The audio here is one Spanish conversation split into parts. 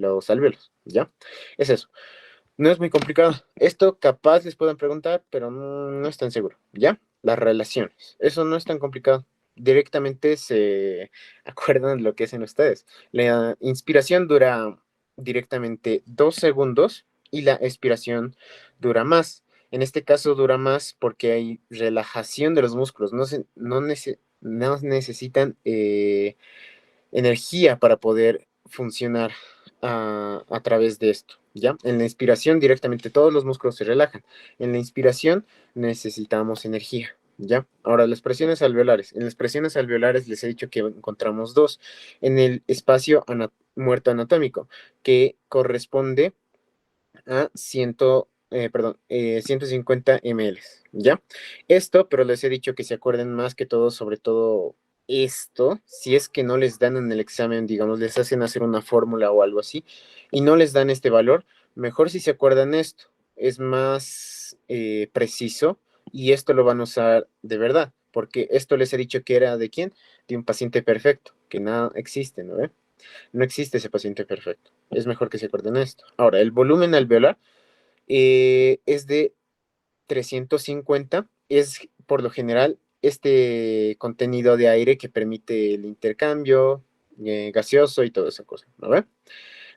los alvéolos, ¿ya? Es eso. No es muy complicado. Esto capaz les puedan preguntar, pero no es tan seguro, ¿ya? Las relaciones. Eso no es tan complicado. Directamente se acuerdan lo que hacen ustedes. La inspiración dura directamente 2 segundos y la expiración dura más. En este caso dura más porque hay relajación de los músculos. No necesitan energía para poder funcionar a través de esto, ¿ya? En la inspiración directamente todos los músculos se relajan. En la inspiración necesitamos energía, ¿ya? Ahora, las presiones alveolares. En las presiones alveolares les he dicho que encontramos dos. En el espacio muerto anatómico, que corresponde a 150 ml, ¿ya? Esto, pero les he dicho que se acuerden más que todo, sobre todo esto, si es que no les dan en el examen, digamos, les hacen hacer una fórmula o algo así, y no les dan este valor, mejor si se acuerdan esto, es más preciso, y esto lo van a usar de verdad, porque esto les he dicho que era de quién, de un paciente perfecto, que nada existe, ¿no ve? No existe ese paciente perfecto. Es mejor que se acuerden esto. Ahora, el volumen alveolar es de 350. Es por lo general este contenido de aire que permite el intercambio gaseoso y toda esa cosa, ¿no ve?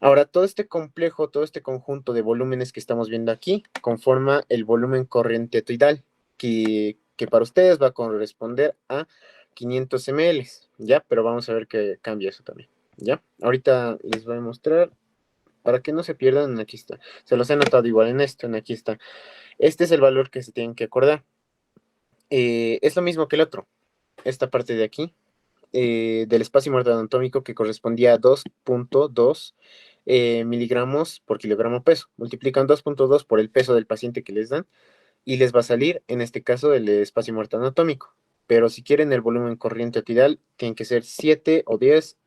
Ahora, todo este complejo, todo este conjunto de volúmenes que estamos viendo aquí, conforma el volumen corriente toidal, que para ustedes va a corresponder a 500 ml, ¿ya? Pero vamos a ver que cambia eso también, ¿ya? Ahorita les voy a mostrar, para que no se pierdan, aquí está. Se los he anotado igual en esto, en aquí está. Este es el valor que se tienen que acordar. Es lo mismo que el otro, esta parte de aquí, del espacio muerto anatómico que correspondía a 2.2 miligramos por kilogramo peso. Multiplican 2.2 por el peso del paciente que les dan y les va a salir, en este caso, el espacio muerto anatómico. Pero si quieren el volumen corriente otidal, tienen que ser 7 o 10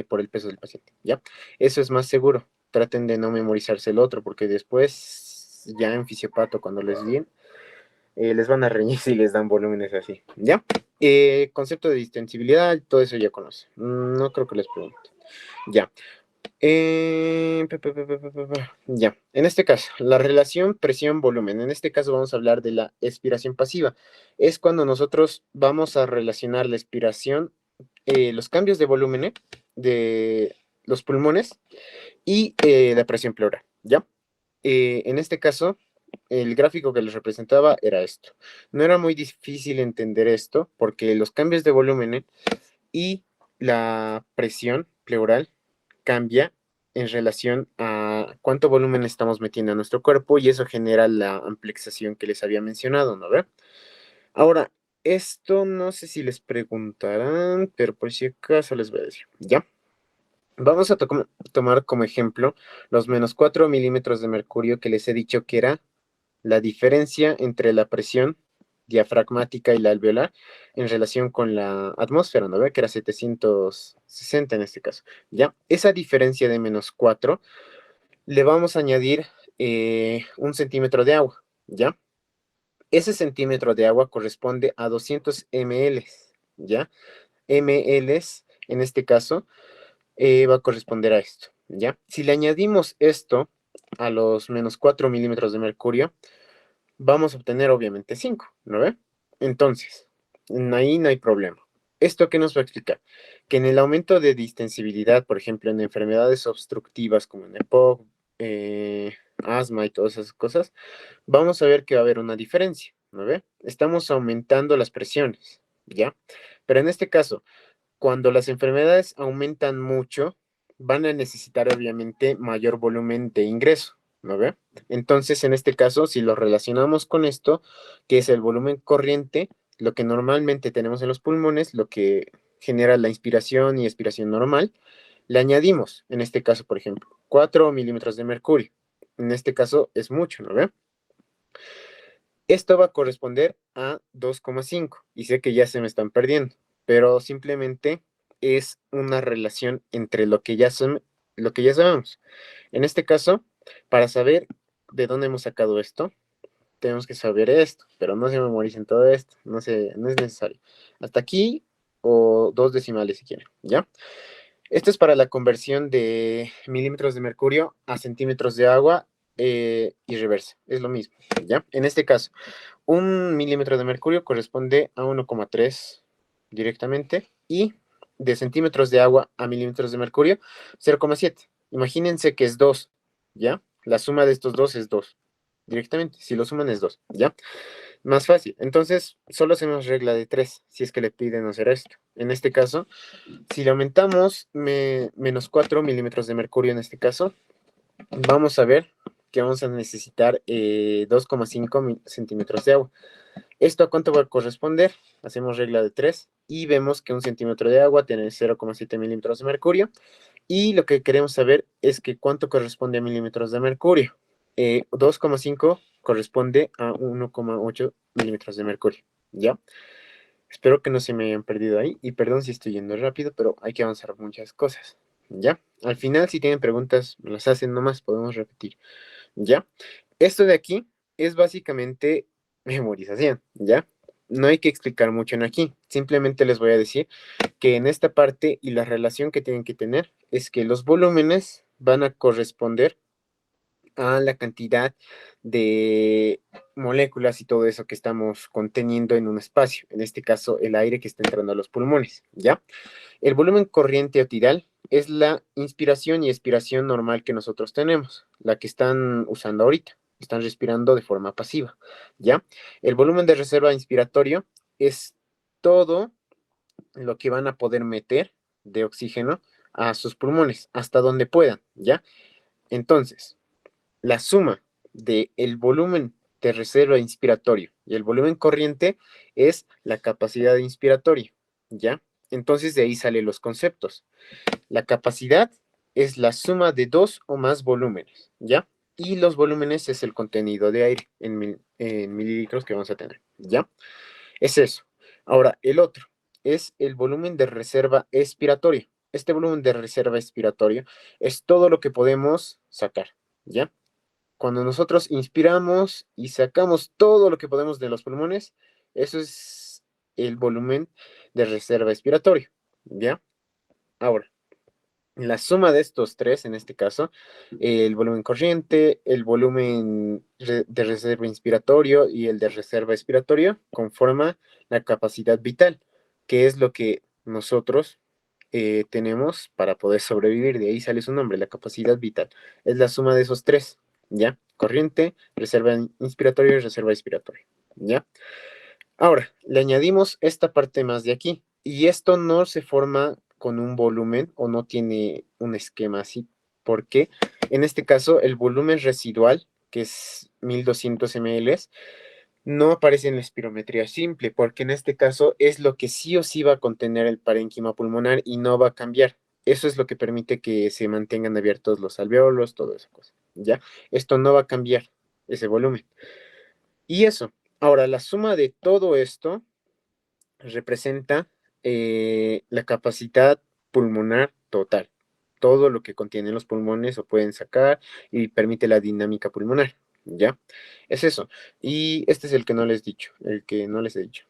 por el peso del paciente, ¿ya? Eso es más seguro. Traten de no memorizarse el otro, porque después, ya en fisiopato, cuando les den, les van a reñir si les dan volúmenes así, ¿ya? Concepto de distensibilidad, todo eso ya conoce. No creo que les pregunte. Ya. Ya, en este caso, la relación presión-volumen. En este caso vamos a hablar de la expiración pasiva. Es cuando nosotros vamos a relacionar la expiración, los cambios de volumen de los pulmones y la presión pleural, ¿ya? En este caso, el gráfico que les representaba era esto. No era muy difícil entender esto porque los cambios de volumen y la presión pleural cambia en relación a cuánto volumen estamos metiendo a nuestro cuerpo y eso genera la amplificación que les había mencionado, ¿no ve? Ahora, esto no sé si les preguntarán, pero por si acaso les voy a decir, ¿ya? Vamos a tomar como ejemplo los -4 milímetros de mercurio que les he dicho que era la diferencia entre la presión diafragmática y la alveolar en relación con la atmósfera, ¿no ve? Que era 760 en este caso, ¿ya? Esa diferencia de -4 le vamos a añadir 1 centímetro de agua, ¿ya? Ese centímetro de agua corresponde a 200 ml, ¿ya? ml, en este caso, va a corresponder a esto, ¿ya? Si le añadimos esto a los -4 milímetros de mercurio, vamos a obtener obviamente 5, ¿no ve? Entonces, ahí no hay problema. ¿Esto qué nos va a explicar? Que en el aumento de distensibilidad, por ejemplo, en enfermedades obstructivas como en EPOC, asma y todas esas cosas, vamos a ver que va a haber una diferencia, ¿no ve? Estamos aumentando las presiones, ¿ya? Pero en este caso, cuando las enfermedades aumentan mucho, van a necesitar obviamente mayor volumen de ingreso, ¿no ve? Entonces, en este caso, si lo relacionamos con esto, que es el volumen corriente, lo que normalmente tenemos en los pulmones, lo que genera la inspiración y expiración normal, le añadimos, en este caso, por ejemplo, 4 milímetros de mercurio. En este caso es mucho, ¿no ve? Esto va a corresponder a 2,5 y sé que ya se me están perdiendo, pero simplemente es una relación entre lo que ya sabemos. En este caso, para saber de dónde hemos sacado esto, tenemos que saber esto, pero no se memoricen todo esto, no es necesario. Hasta aquí o 2 decimales si quieren, ¿ya? Esto es para la conversión de milímetros de mercurio a centímetros de agua y reversa. Es lo mismo, ¿ya? En este caso, un milímetro de mercurio corresponde a 1,3 directamente y de centímetros de agua a milímetros de mercurio, 0,7. Imagínense que es 2, ¿ya? La suma de estos dos es 2 directamente. Si lo suman es 2, ¿ya? Más fácil. Entonces, solo hacemos regla de 3 si es que le piden hacer esto. En este caso, si le aumentamos menos 4 milímetros de mercurio en este caso, vamos a ver que vamos a necesitar 2,5 centímetros de agua. ¿Esto a cuánto va a corresponder? Hacemos regla de 3 y vemos que un centímetro de agua tiene 0,7 milímetros de mercurio. Y lo que queremos saber es que cuánto corresponde a milímetros de mercurio. 2,5 corresponde a 1,8 milímetros de mercurio. ¿Ya? Espero que no se me hayan perdido ahí y perdón si estoy yendo rápido, pero hay que avanzar muchas cosas. ¿Ya? Al final, si tienen preguntas, me las hacen nomás, podemos repetir. ¿Ya? Esto de aquí es básicamente memorización, ¿ya? No hay que explicar mucho en aquí. Simplemente les voy a decir que en esta parte y la relación que tienen que tener es que los volúmenes van a corresponder a la cantidad de moléculas y todo eso que estamos conteniendo en un espacio, en este caso el aire que está entrando a los pulmones, ¿ya? El volumen corriente o tidal es la inspiración y expiración normal que nosotros tenemos, la que están usando ahorita, están respirando de forma pasiva, ¿ya? El volumen de reserva inspiratorio es todo lo que van a poder meter de oxígeno a sus pulmones, hasta donde puedan, ¿ya? Entonces, la suma del volumen de reserva inspiratorio y el volumen corriente es la capacidad inspiratoria, ¿ya? Entonces de ahí salen los conceptos. La capacidad es la suma de dos o más volúmenes, ¿ya? Y los volúmenes es el contenido de aire en mililitros que vamos a tener, ¿ya? Es eso. Ahora, el otro es el volumen de reserva expiratoria. Este volumen de reserva expiratoria es todo lo que podemos sacar, ¿ya? Cuando nosotros inspiramos y sacamos todo lo que podemos de los pulmones, eso es el volumen de reserva expiratoria, ¿ya? Ahora, la suma de estos tres, en este caso, el volumen corriente, el volumen de reserva inspiratorio y el de reserva expiratorio, conforma la capacidad vital, que es lo que nosotros tenemos para poder sobrevivir. De ahí sale su nombre, la capacidad vital. Es la suma de esos tres, ¿ya? Corriente, reserva inspiratoria y reserva expiratoria, ¿ya? Ahora, le añadimos esta parte más de aquí y esto no se forma con un volumen o no tiene un esquema así, porque en este caso el volumen residual, que es 1200 ml, no aparece en la espirometría simple, porque en este caso es lo que sí o sí va a contener el parénquima pulmonar y no va a cambiar. Eso es lo que permite que se mantengan abiertos los alveolos, toda esa cosa, ¿ya? Esto no va a cambiar ese volumen. Y eso, ahora la suma de todo esto representa la capacidad pulmonar total, todo lo que contienen los pulmones o pueden sacar y permite la dinámica pulmonar, ¿ya? Es eso. Y este es el que no les he dicho, el que no les he dicho.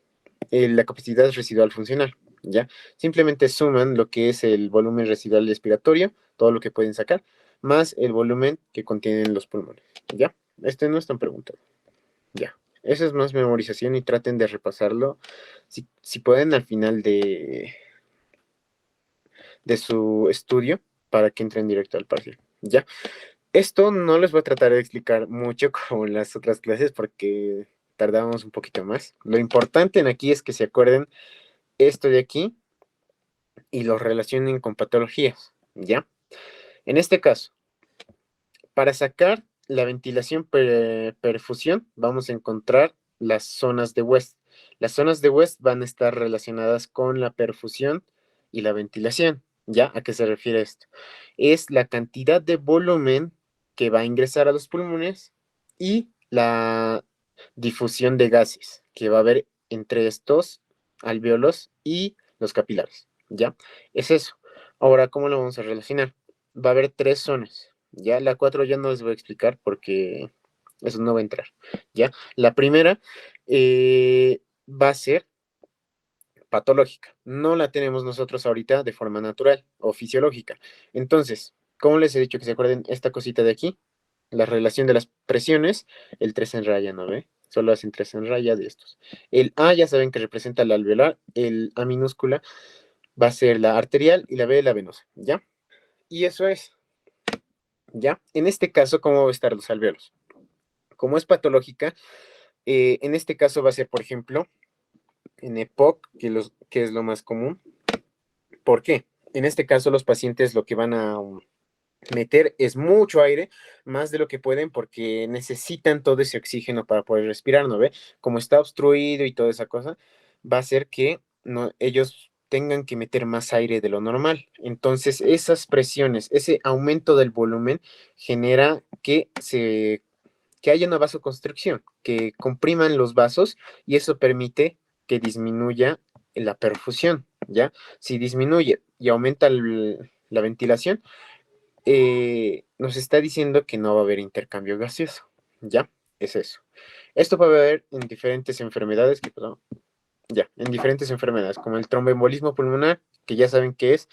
La capacidad residual funcional, ¿ya? Simplemente suman lo que es el volumen residual respiratorio, todo lo que pueden sacar, más el volumen que contienen los pulmones, ¿ya? Este no están preguntando. Ya. Eso es más memorización y traten de repasarlo. Si pueden al final de su estudio para que entren directo al parcial. Ya. Esto no les voy a tratar de explicar mucho como en las otras clases porque tardamos un poquito más. Lo importante en aquí es que se acuerden esto de aquí y lo relacionen con patologías. ¿Ya? En este caso, para sacar la ventilación perfusión, vamos a encontrar las zonas de West. Las zonas de West van a estar relacionadas con la perfusión y la ventilación. ¿Ya? ¿A qué se refiere esto? Es la cantidad de volumen que va a ingresar a los pulmones y la difusión de gases que va a haber entre estos alvéolos y los capilares. ¿Ya? Es eso. Ahora, ¿cómo lo vamos a relacionar? Va a haber tres zonas. Ya la 4 ya no les voy a explicar porque eso no va a entrar. Ya, la primera va a ser patológica. No la tenemos nosotros ahorita de forma natural o fisiológica. Entonces, ¿cómo les he dicho que se acuerden esta cosita de aquí? La relación de las presiones, el 3 en raya, ¿no ve? Solo hacen 3 en raya de estos. El A ya saben que representa la alveolar, el A minúscula va a ser la arterial y la B la venosa, ¿ya? Y eso es, ¿ya? En este caso, ¿cómo va a estar los alveolos? Como es patológica, en este caso va a ser, por ejemplo, en EPOC, que es lo más común. ¿Por qué? En este caso, los pacientes lo que van a meter es mucho aire, más de lo que pueden, porque necesitan todo ese oxígeno para poder respirar, ¿no ve? Como está obstruido y toda esa cosa, va a hacer que no, ellos tengan que meter más aire de lo normal. Entonces, esas presiones, ese aumento del volumen genera que haya una vasoconstricción, que compriman los vasos y eso permite que disminuya la perfusión, ¿ya? Si disminuye y aumenta la ventilación, nos está diciendo que no va a haber intercambio gaseoso, ¿ya? Es eso. Esto puede haber en diferentes enfermedades, ya, en diferentes enfermedades, como el tromboembolismo pulmonar, que ya saben que es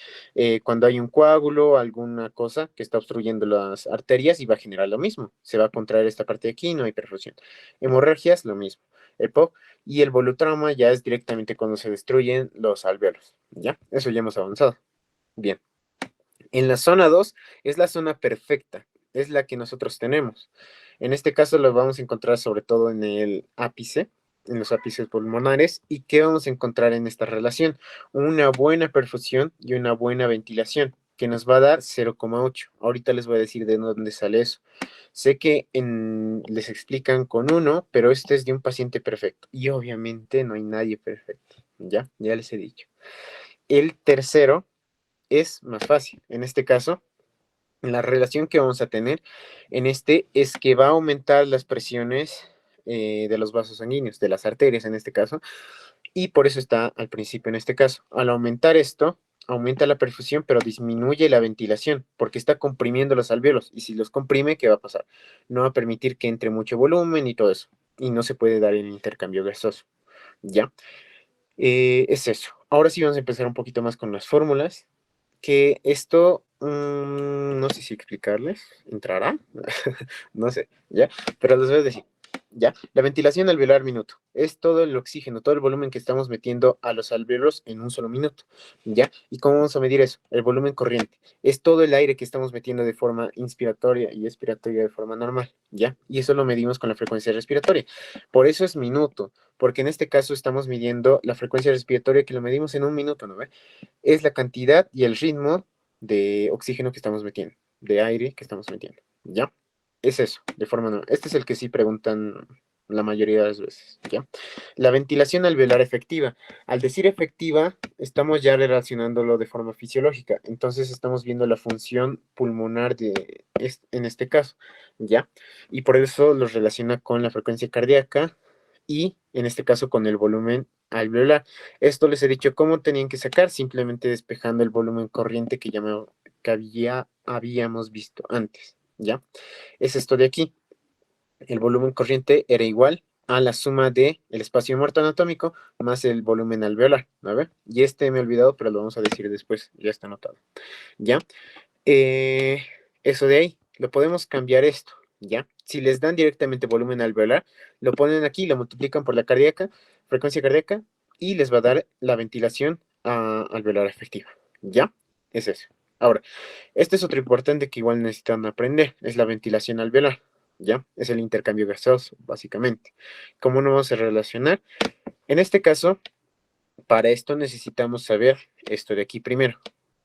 cuando hay un coágulo, alguna cosa que está obstruyendo las arterias y va a generar lo mismo. Se va a contraer esta parte de aquí y no hay perfusión. Hemorragias, lo mismo. EPOC y el volutrauma ya es directamente cuando se destruyen los alvéolos, ¿ya? Eso ya hemos avanzado. Bien. En la zona 2 es la zona perfecta, es la que nosotros tenemos. En este caso lo vamos a encontrar sobre todo en el ápice, en los ápices pulmonares. ¿Y qué vamos a encontrar en esta relación? Una buena perfusión y una buena ventilación, que nos va a dar 0,8. Ahorita les voy a decir de dónde sale eso. Sé que les explican con uno, pero este es de un paciente perfecto. Y obviamente no hay nadie perfecto. Ya les he dicho. El tercero es más fácil. En este caso, la relación que vamos a tener en este es que va a aumentar las presiones de los vasos sanguíneos, de las arterias en este caso, y por eso está al principio en este caso. Al aumentar esto, aumenta la perfusión, pero disminuye la ventilación, porque está comprimiendo los alvéolos, y si los comprime, ¿qué va a pasar? No va a permitir que entre mucho volumen y todo eso, y no se puede dar el intercambio gaseoso, ¿ya? Es eso. Ahora sí vamos a empezar un poquito más con las fórmulas que esto, no sé si explicarles, ¿entrará? No sé, ¿ya? Pero les voy a decir, ¿ya? La ventilación alveolar minuto es todo el oxígeno, todo el volumen que estamos metiendo a los alvéolos en un solo minuto, ¿ya? ¿Y cómo vamos a medir eso? El volumen corriente. Es todo el aire que estamos metiendo de forma inspiratoria y expiratoria de forma normal, ¿ya? Y eso lo medimos con la frecuencia respiratoria. Por eso es minuto, porque en este caso estamos midiendo la frecuencia respiratoria que lo medimos en un minuto, ¿no ve? Es la cantidad y el ritmo de oxígeno que estamos metiendo, de aire que estamos metiendo, ¿ya? Es eso, de forma no. Este es el que sí preguntan la mayoría de las veces, ¿ya? La ventilación alveolar efectiva. Al decir efectiva, estamos ya relacionándolo de forma fisiológica. Entonces estamos viendo la función pulmonar en este caso, ¿ya? Y por eso los relaciona con la frecuencia cardíaca y en este caso con el volumen alveolar. Esto les he dicho cómo tenían que sacar, simplemente despejando el volumen corriente que habíamos visto antes, ¿ya? Es esto de aquí. El volumen corriente era igual a la suma de el espacio muerto anatómico más el volumen alveolar, ¿no ve? Y este me he olvidado, pero lo vamos a decir después, ya está anotado, ¿ya? Eh, Eso de ahí, lo podemos cambiar esto, ¿ya? Si les dan directamente volumen alveolar, lo ponen aquí, lo multiplican por la cardíaca, frecuencia cardíaca, y les va a dar la ventilación alveolar efectiva, ¿ya? Es eso. Ahora, este es otro importante que igual necesitan aprender, es la ventilación alveolar, ¿ya? Es el intercambio gaseoso, básicamente. ¿Cómo nos vamos a relacionar? En este caso, para esto necesitamos saber esto de aquí primero,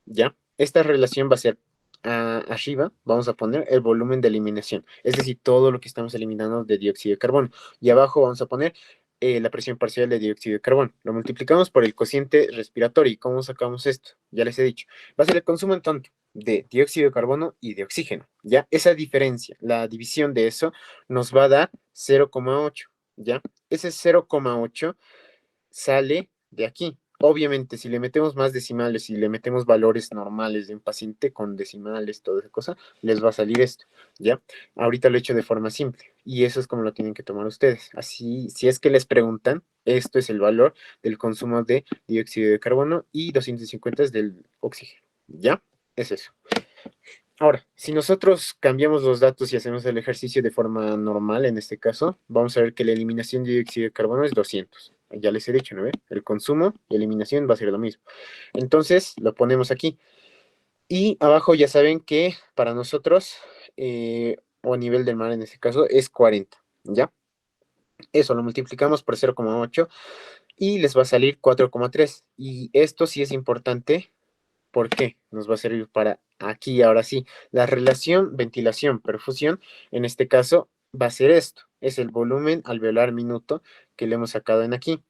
¿ya? Esta relación va a ser arriba, vamos a poner el volumen de eliminación, es decir, todo lo que estamos eliminando de dióxido de carbono. Y abajo vamos a poner la presión parcial de dióxido de carbono. Lo multiplicamos por el cociente respiratorio. ¿Y cómo sacamos esto? Ya les he dicho. Va a ser el consumo en tanto de dióxido de carbono y de oxígeno, ¿ya? Esa diferencia, la división de eso, nos va a dar 0,8, ¿ya? Ese 0,8 sale de aquí. Obviamente, si le metemos más decimales, si le metemos valores normales de un paciente con decimales, toda esa cosa, les va a salir esto, ¿ya? Ahorita lo he hecho de forma simple, Y eso es como lo tienen que tomar ustedes. Así, si es que les preguntan, esto es el valor del consumo de dióxido de carbono y 250 es del oxígeno. ¿Ya? Es eso. Ahora, si nosotros cambiamos los datos y hacemos el ejercicio de forma normal, en este caso, vamos a ver que la eliminación de dióxido de carbono es 200. Ya les he dicho, ¿no ve? El consumo y eliminación va a ser lo mismo. Entonces, lo ponemos aquí. Y abajo ya saben que para nosotros, o a nivel del mar en este caso, es 40. ¿Ya? Eso lo multiplicamos por 0,8 y les va a salir 4,3. Y esto sí es importante. ¿Por qué? Nos va a servir para aquí, ahora sí. La relación ventilación-perfusión, en este caso, va a ser esto. Es el volumen alveolar minuto que le hemos sacado en aquí.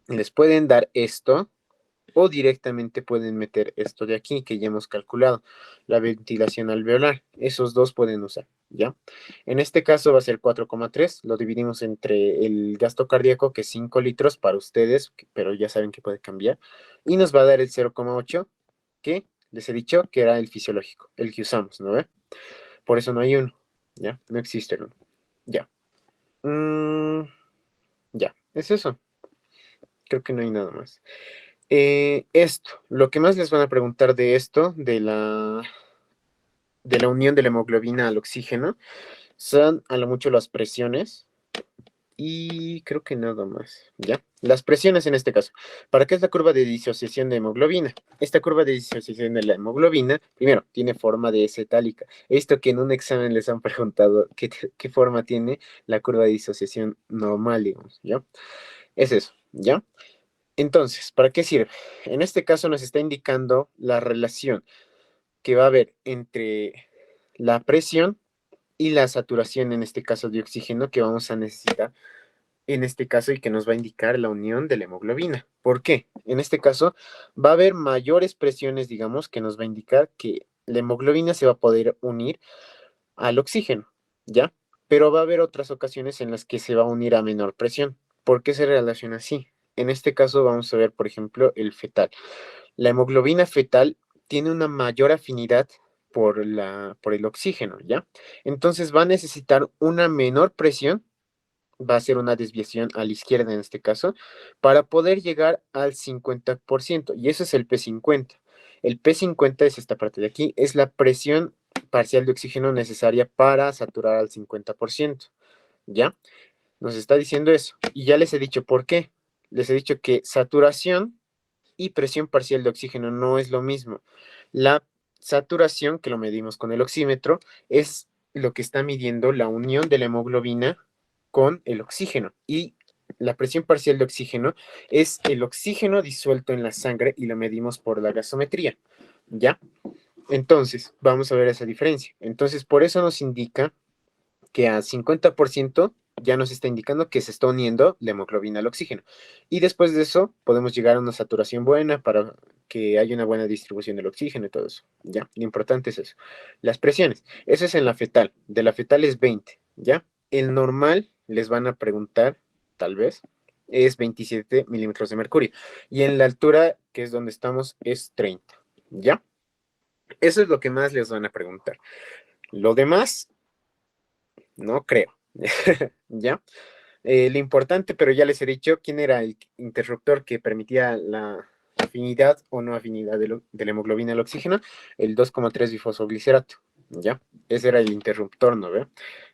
Les pueden dar esto o directamente pueden meter esto de aquí que ya hemos calculado, la ventilación alveolar. Esos dos pueden usar, ¿ya? En este caso va a ser 4,3, lo dividimos entre el gasto cardíaco, que es 5 litros para ustedes, pero ya saben que puede cambiar, y nos va a dar el 0,8, que les he dicho que era el fisiológico, el que usamos, ¿no ve? Por eso no hay uno, ¿ya? No existe el uno, ya. Mm, ya, es eso. Creo que no hay nada más. Esto, lo que más les van a preguntar de esto, de la unión de la hemoglobina al oxígeno, son a lo mucho las presiones y creo que nada más, ¿ya? Las presiones en este caso. ¿Para qué es la curva de disociación de hemoglobina? Esta curva de disociación de la hemoglobina, primero, tiene forma de S itálica. Esto que en un examen les han preguntado qué forma tiene la curva de disociación normal, digamos, ¿ya? Es eso, ¿ya? Entonces, ¿para qué sirve? En este caso nos está indicando la relación que va a haber entre la presión y la saturación, en este caso de oxígeno, que vamos a necesitar en este caso y que nos va a indicar la unión de la hemoglobina. ¿Por qué? En este caso va a haber mayores presiones, digamos, que nos va a indicar que la hemoglobina se va a poder unir al oxígeno, ¿ya? Pero va a haber otras ocasiones en las que se va a unir a menor presión. ¿Por qué se relaciona así? En este caso vamos a ver, por ejemplo, el fetal. La hemoglobina fetal tiene una mayor afinidad por el oxígeno, ¿ya? Entonces va a necesitar una menor presión, va a ser una desviación a la izquierda en este caso, para poder llegar al 50%, y eso es el P50. El P50 es esta parte de aquí, es la presión parcial de oxígeno necesaria para saturar al 50%, ¿ya? Nos está diciendo eso, y ya les he dicho por qué. Les he dicho que saturación y presión parcial de oxígeno no es lo mismo. La saturación, que lo medimos con el oxímetro, es lo que está midiendo la unión de la hemoglobina con el oxígeno. Y la presión parcial de oxígeno es el oxígeno disuelto en la sangre y lo medimos por la gasometría. ¿Ya? Entonces, vamos a ver esa diferencia. Entonces, por eso nos indica que a 50% ya nos está indicando que se está uniendo la hemoglobina al oxígeno. Y después de eso podemos llegar a una saturación buena para que haya una buena distribución del oxígeno y todo eso. ¿Ya? Lo importante es eso. Las presiones. Eso es en la fetal. De la fetal es 20. ¿Ya? El normal, les van a preguntar, tal vez, es 27 milímetros de mercurio. Y en la altura, que es donde estamos, es 30. ¿Ya? Eso es lo que más les van a preguntar. Lo demás no creo. ¿Ya? Lo importante, pero ya les he dicho quién era el interruptor que permitía la afinidad o no afinidad de la hemoglobina al oxígeno, el 2,3 bifosfoglicerato. ¿Ya? Ese era el interruptor, ¿no ve?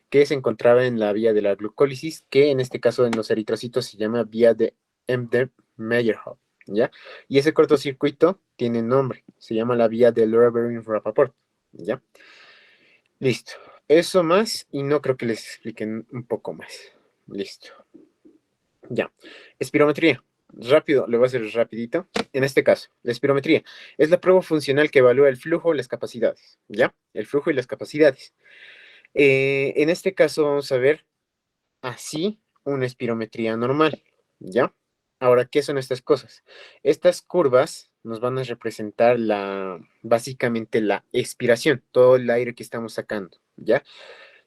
Que se encontraba en la vía de la glucólisis, que en este caso en los eritrocitos se llama vía de Embden-Meyerhof. ¿Ya? Y ese cortocircuito tiene nombre, se llama la vía de Lorber-Rappaport. ¿Ya? Listo. Eso más, y no creo que les expliquen un poco más. Listo. Ya. Espirometría. Rápido, lo voy a hacer rapidito. En este caso, la espirometría es la prueba funcional que evalúa el flujo y las capacidades. ¿Ya? El flujo y las capacidades. En este caso vamos a ver así una espirometría normal. ¿Ya? Ahora, ¿qué son estas cosas? Estas curvas nos van a representar básicamente la expiración, todo el aire que estamos sacando. ¿Ya?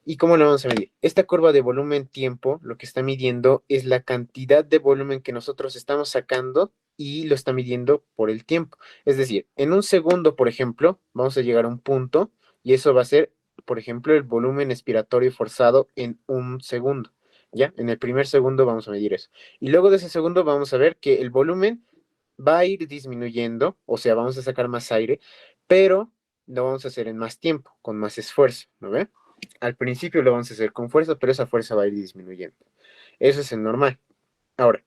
¿Y cómo lo vamos a medir? Esta curva de volumen-tiempo lo que está midiendo es la cantidad de volumen que nosotros estamos sacando y lo está midiendo por el tiempo. Es decir, en un segundo, por ejemplo, vamos a llegar a un punto y eso va a ser por ejemplo, el volumen expiratorio forzado en un segundo, ¿ya? En el primer segundo vamos a medir eso. Y luego de ese segundo vamos a ver que el volumen va a ir disminuyendo, o sea, vamos a sacar más aire, pero lo vamos a hacer en más tiempo, con más esfuerzo, ¿no ve? Al principio lo vamos a hacer con fuerza, pero esa fuerza va a ir disminuyendo. Eso es el normal. Ahora,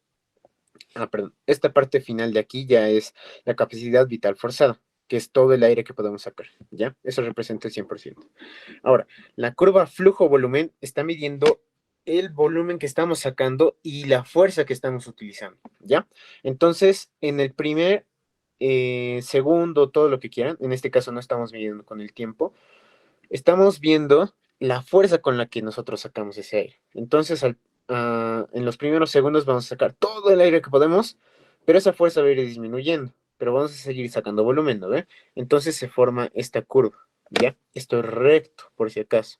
perdón, esta parte final de aquí ya es la capacidad vital forzada, que es todo el aire que podemos sacar, ¿ya? Eso representa el 100%. Ahora, la curva flujo-volumen está midiendo el volumen que estamos sacando y la fuerza que estamos utilizando, ¿ya? Entonces, en el primer segundo, todo lo que quieran, en este caso no estamos midiendo con el tiempo, estamos viendo la fuerza con la que nosotros sacamos ese aire. Entonces, en los primeros segundos vamos a sacar todo el aire que podemos, pero esa fuerza va a ir disminuyendo, pero vamos a seguir sacando volumen, ¿no ve? Entonces se forma esta curva, ¿ya? Esto es recto, por si acaso.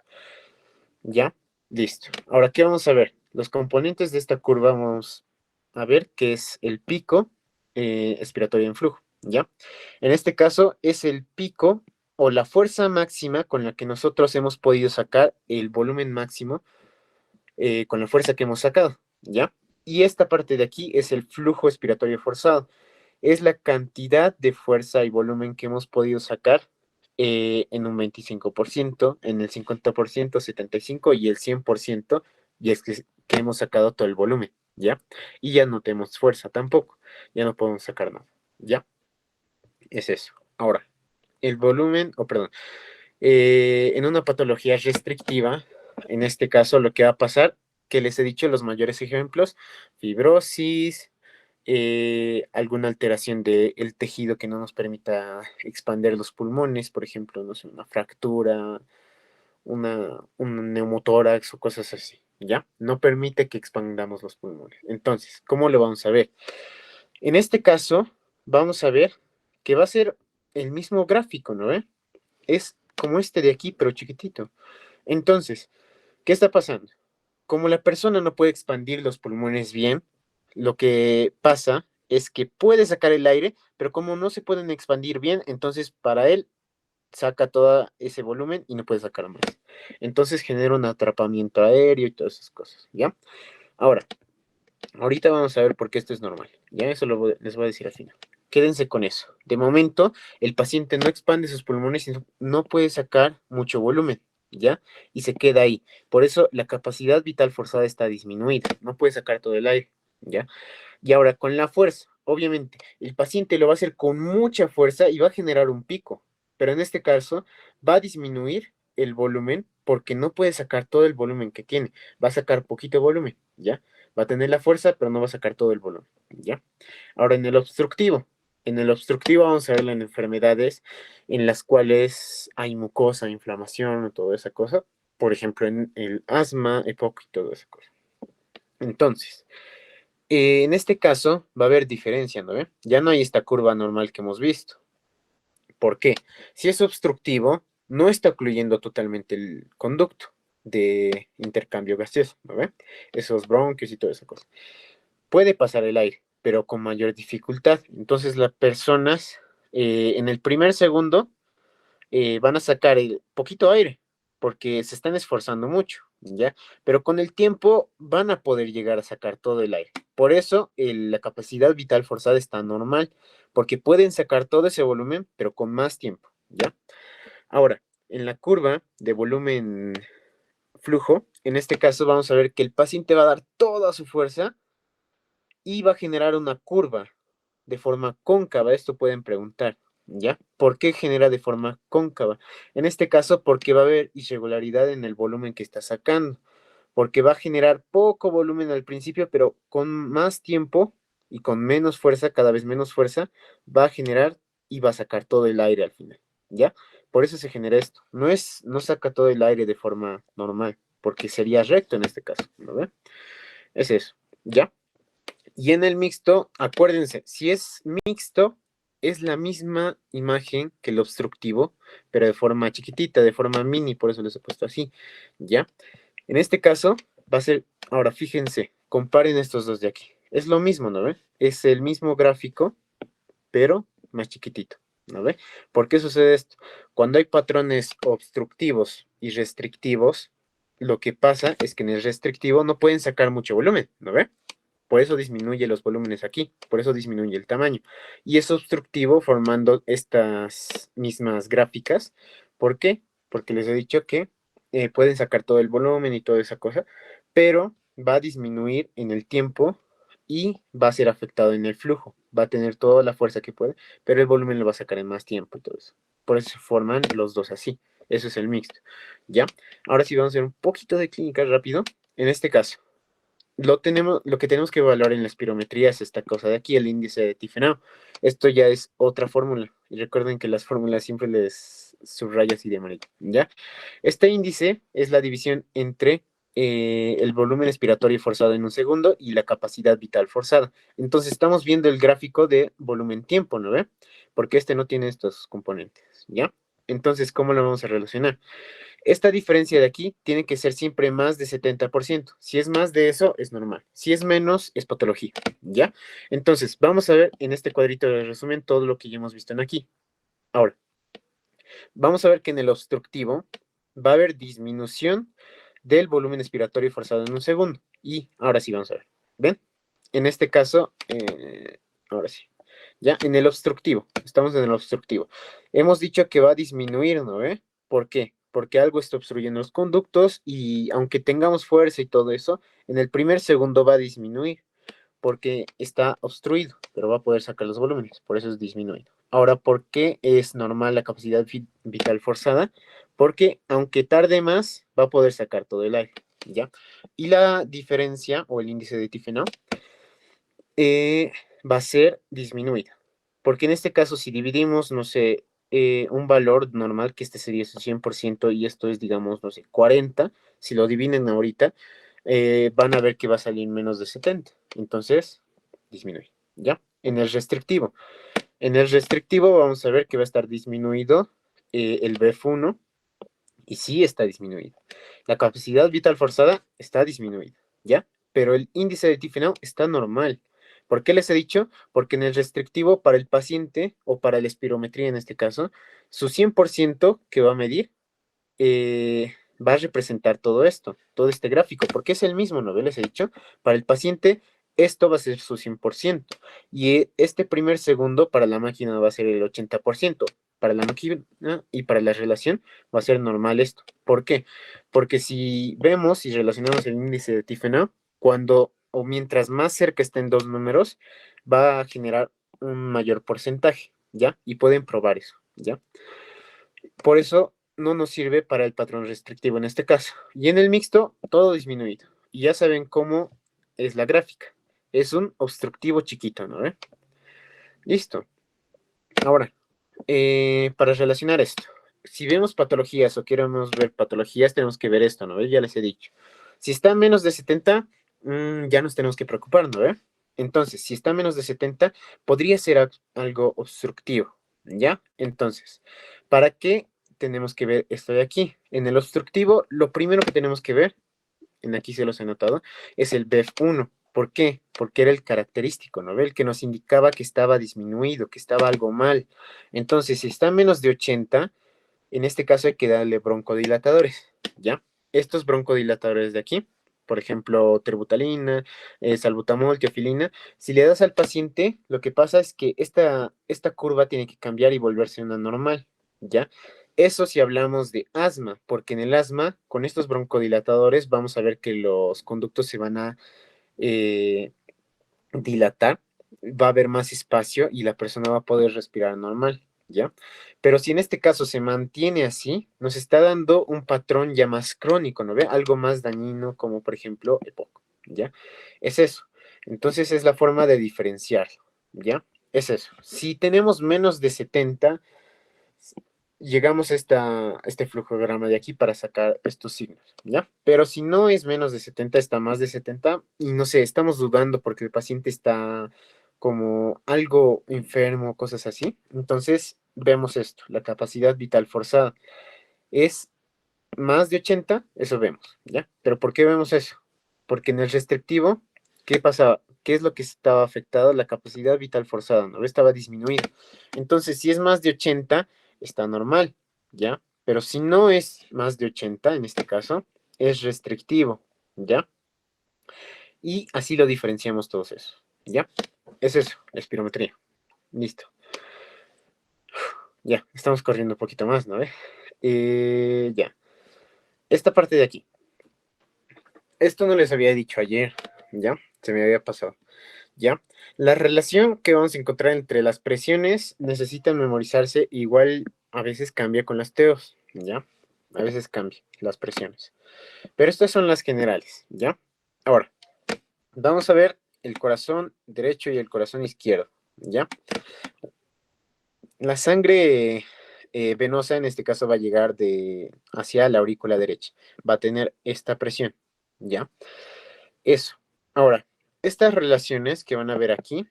¿Ya? Listo. Ahora, ¿qué vamos a ver? Los componentes de esta curva vamos a ver que es el pico expiratorio en flujo, ¿ya? En este caso es el pico o la fuerza máxima con la que nosotros hemos podido sacar el volumen máximo con la fuerza que hemos sacado, ¿ya? Y esta parte de aquí es el flujo expiratorio forzado. Es la cantidad de fuerza y volumen que hemos podido sacar en un 25%, en el 50%, 75% y el 100%, y es que hemos sacado todo el volumen, ¿ya? Y ya no tenemos fuerza tampoco, ya no podemos sacar nada, ¿ya? Es eso. Ahora, el volumen, o perdón, en una patología restrictiva, en este caso lo que va a pasar, que les he dicho los mayores ejemplos, fibrosis, alguna alteración del tejido que no nos permita expandir los pulmones, por ejemplo, no sé, una fractura, un neumotórax o cosas así, ¿ya? No permite que expandamos los pulmones. Entonces, ¿cómo lo vamos a ver? En este caso, vamos a ver que va a ser el mismo gráfico, ¿no? Es como este de aquí, pero chiquitito. Entonces, ¿qué está pasando? Como la persona no puede expandir los pulmones bien, lo que pasa es que puede sacar el aire, pero como no se pueden expandir bien, entonces para él saca todo ese volumen y no puede sacar más. Entonces genera un atrapamiento aéreo y todas esas cosas, ¿ya? Ahora, ahorita vamos a ver por qué esto es normal. Ya eso les voy a decir al final. Quédense con eso. De momento, el paciente no expande sus pulmones y no puede sacar mucho volumen, ¿ya? Y se queda ahí. Por eso la capacidad vital forzada está disminuida. No puede sacar todo el aire, ¿ya? Y ahora con la fuerza, obviamente, el paciente lo va a hacer con mucha fuerza y va a generar un pico. Pero en este caso, va a disminuir el volumen porque no puede sacar todo el volumen que tiene. Va a sacar poquito volumen, ¿ya? Va a tener la fuerza, pero no va a sacar todo el volumen, ¿ya? Ahora, en el obstructivo vamos a ver las enfermedades en las cuales hay mucosa, inflamación, toda esa cosa. Por ejemplo, en el asma, EPOC y toda esa cosa. Entonces, en este caso va a haber diferencia, ¿no ve? Ya no hay esta curva normal que hemos visto. ¿Por qué? Si es obstructivo, no está ocluyendo totalmente el conducto de intercambio gaseoso, ¿no ve? Esos bronquios y toda esa cosa. Puede pasar el aire, pero con mayor dificultad. Entonces las personas en el primer segundo van a sacar el poquito aire porque se están esforzando mucho, ¿ya? Pero con el tiempo van a poder llegar a sacar todo el aire. Por eso la capacidad vital forzada está normal, porque pueden sacar todo ese volumen, pero con más tiempo, ¿ya? Ahora, en la curva de volumen flujo, en este caso vamos a ver que el paciente va a dar toda su fuerza y va a generar una curva de forma cóncava. Esto pueden preguntar, ¿ya? ¿Por qué genera de forma cóncava? En este caso, porque va a haber irregularidad en el volumen que está sacando, porque va a generar poco volumen al principio, pero con más tiempo y con menos fuerza, cada vez menos fuerza, va a generar y va a sacar todo el aire al final, ¿ya? Por eso se genera esto. No saca todo el aire de forma normal, porque sería recto en este caso, ¿no ve? Es eso, ¿ya? Y en el mixto, acuérdense, si es mixto, es la misma imagen que el obstructivo, pero de forma chiquitita, de forma mini, por eso les he puesto así, ¿ya? En este caso, va a ser, ahora fíjense, comparen estos dos de aquí. Es lo mismo, ¿no ven? Es el mismo gráfico, pero más chiquitito, ¿no ve? ¿Por qué sucede esto? Cuando hay patrones obstructivos y restrictivos, lo que pasa es que en el restrictivo no pueden sacar mucho volumen, ¿no ve? Por eso disminuye los volúmenes aquí, por eso disminuye el tamaño. Y es obstructivo formando estas mismas gráficas. ¿Por qué? Porque les he dicho que pueden sacar todo el volumen y toda esa cosa, pero va a disminuir en el tiempo y va a ser afectado en el flujo. Va a tener toda la fuerza que puede, pero el volumen lo va a sacar en más tiempo y todo eso. Por eso se forman los dos así. Eso es el mixto. ¿Ya? Ahora sí vamos a hacer un poquito de clínica rápido. En este caso, lo que tenemos que evaluar en la espirometría es esta cosa de aquí, el índice de Tifenau. Esto ya es otra fórmula. Y recuerden que las fórmulas siempre les subrayo así de amarillo, ¿ya? Este índice es la división entre el volumen expiratorio forzado en un segundo y la capacidad vital forzada. Entonces estamos viendo el gráfico de volumen-tiempo, ¿no ve? Porque este no tiene estos componentes, ¿ya? Entonces, ¿cómo lo vamos a relacionar? Esta diferencia de aquí tiene que ser siempre más de 70%. Si es más de eso, es normal. Si es menos, es patología, ¿ya? Entonces, vamos a ver en este cuadrito de resumen todo lo que ya hemos visto en aquí. Ahora, vamos a ver que en el obstructivo va a haber disminución del volumen expiratorio forzado en un segundo. Y ahora sí, vamos a ver. ¿Ven? En este caso, ahora sí. Ya, en el obstructivo. Estamos en el obstructivo. Hemos dicho que va a disminuir, ¿no ve? ¿Por qué? Porque algo está obstruyendo los conductos y aunque tengamos fuerza y todo eso, en el primer segundo va a disminuir porque está obstruido, pero va a poder sacar los volúmenes, por eso es disminuido. Ahora, ¿por qué es normal la capacidad vital forzada? Porque aunque tarde más, va a poder sacar todo el aire, ¿ya? Y la diferencia, o el índice de Tifenau, eh, va a ser disminuida. Porque en este caso, si dividimos, no sé, un valor normal, que este sería su 100% y esto es, digamos, no sé, 40, si lo dividen ahorita, van a ver que va a salir menos de 70. Entonces, disminuye, ¿ya? En el restrictivo vamos a ver que va a estar disminuido el BF1 y sí está disminuido. La capacidad vital forzada está disminuida, ¿ya? Pero el índice de Tifenau está normal. ¿Por qué les he dicho? Porque en el restrictivo para el paciente, o para la espirometría en este caso, su 100% que va a medir va a representar todo esto, todo este gráfico, porque es el mismo, ¿no? Les he dicho, para el paciente esto va a ser su 100% y este primer segundo para la máquina va a ser el 80%. Para la máquina y para la relación va a ser normal esto. ¿Por qué? Porque si vemos y relacionamos el índice de Tifenau, cuando o mientras más cerca estén dos números, va a generar un mayor porcentaje, ¿ya? Y pueden probar eso, ¿ya? Por eso no nos sirve para el patrón restrictivo en este caso. Y en el mixto, todo disminuido. Y ya saben cómo es la gráfica. Es un obstructivo chiquito, ¿no? Listo. Ahora, para relacionar esto, si vemos patologías o queremos ver patologías, tenemos que ver esto, ¿no? Ya les he dicho. Si está menos de 70, ya nos tenemos que preocupar, ¿no? Entonces, si está menos de 70, podría ser algo obstructivo, ¿ya? Entonces, ¿para qué tenemos que ver esto de aquí? En el obstructivo, lo primero que tenemos que ver, en aquí se los he notado, es el BEF1. ¿Por qué? Porque era el característico, ¿no? El que nos indicaba que estaba disminuido, que estaba algo mal. Entonces, si está menos de 80, en este caso hay que darle broncodilatadores, ¿ya? Estos broncodilatadores de aquí, por ejemplo, terbutalina, salbutamol, teofilina, si le das al paciente, lo que pasa es que esta curva tiene que cambiar y volverse una normal, ¿ya? Eso si hablamos de asma, porque en el asma, con estos broncodilatadores, vamos a ver que los conductos se van a eh, dilatar, va a haber más espacio y la persona va a poder respirar normal, ¿ya? Pero si en este caso se mantiene así, nos está dando un patrón ya más crónico, ¿no ve? Algo más dañino, como por ejemplo EPOC, ¿ya? Es eso. Entonces es la forma de diferenciarlo, ¿ya? Es eso. Si tenemos menos de 70, llegamos a este flujograma de aquí para sacar estos signos, ¿ya? Pero si no es menos de 70, está más de 70, y no sé, estamos dudando porque el paciente está como algo enfermo, cosas así. Entonces, vemos esto, la capacidad vital forzada es más de 80, eso vemos, ¿ya? Pero ¿por qué vemos eso? Porque en el restrictivo, ¿qué pasa? ¿qué es lo que estaba afectado? La capacidad vital forzada, ¿no? Estaba disminuida. Entonces, si es más de 80, está normal, ¿ya? Pero si no es más de 80, en este caso, es restrictivo, ¿ya? Y así lo diferenciamos todos eso, ¿ya? Es eso, la espirometría. Listo. Ya, estamos corriendo un poquito más, ¿no? Ya. Esta parte de aquí. Esto no les había dicho ayer, ¿ya? Se me había pasado, ¿ya? La relación que vamos a encontrar entre las presiones necesitan memorizarse, igual a veces cambia con las TEOs, ¿ya? A veces cambia las presiones. Pero estas son las generales, ¿ya? Ahora, vamos a ver el corazón derecho y el corazón izquierdo, ¿ya? La sangre venosa en este caso va a llegar hacia la aurícula derecha. Va a tener esta presión, ¿ya? Eso. Ahora, estas relaciones que van a ver aquí,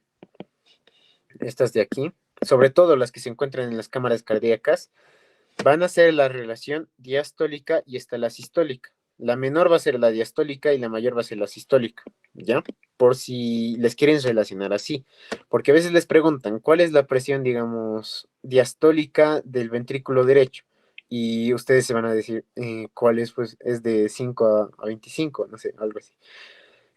estas de aquí, sobre todo las que se encuentran en las cámaras cardíacas, van a ser la relación diastólica y esta la sistólica. La menor va a ser la diastólica y la mayor va a ser la sistólica, ¿ya? Por si les quieren relacionar así. Porque a veces les preguntan, ¿cuál es la presión, digamos, diastólica del ventrículo derecho? Y ustedes se van a decir, ¿cuál es? Pues es de 5 a 25, no sé, algo así.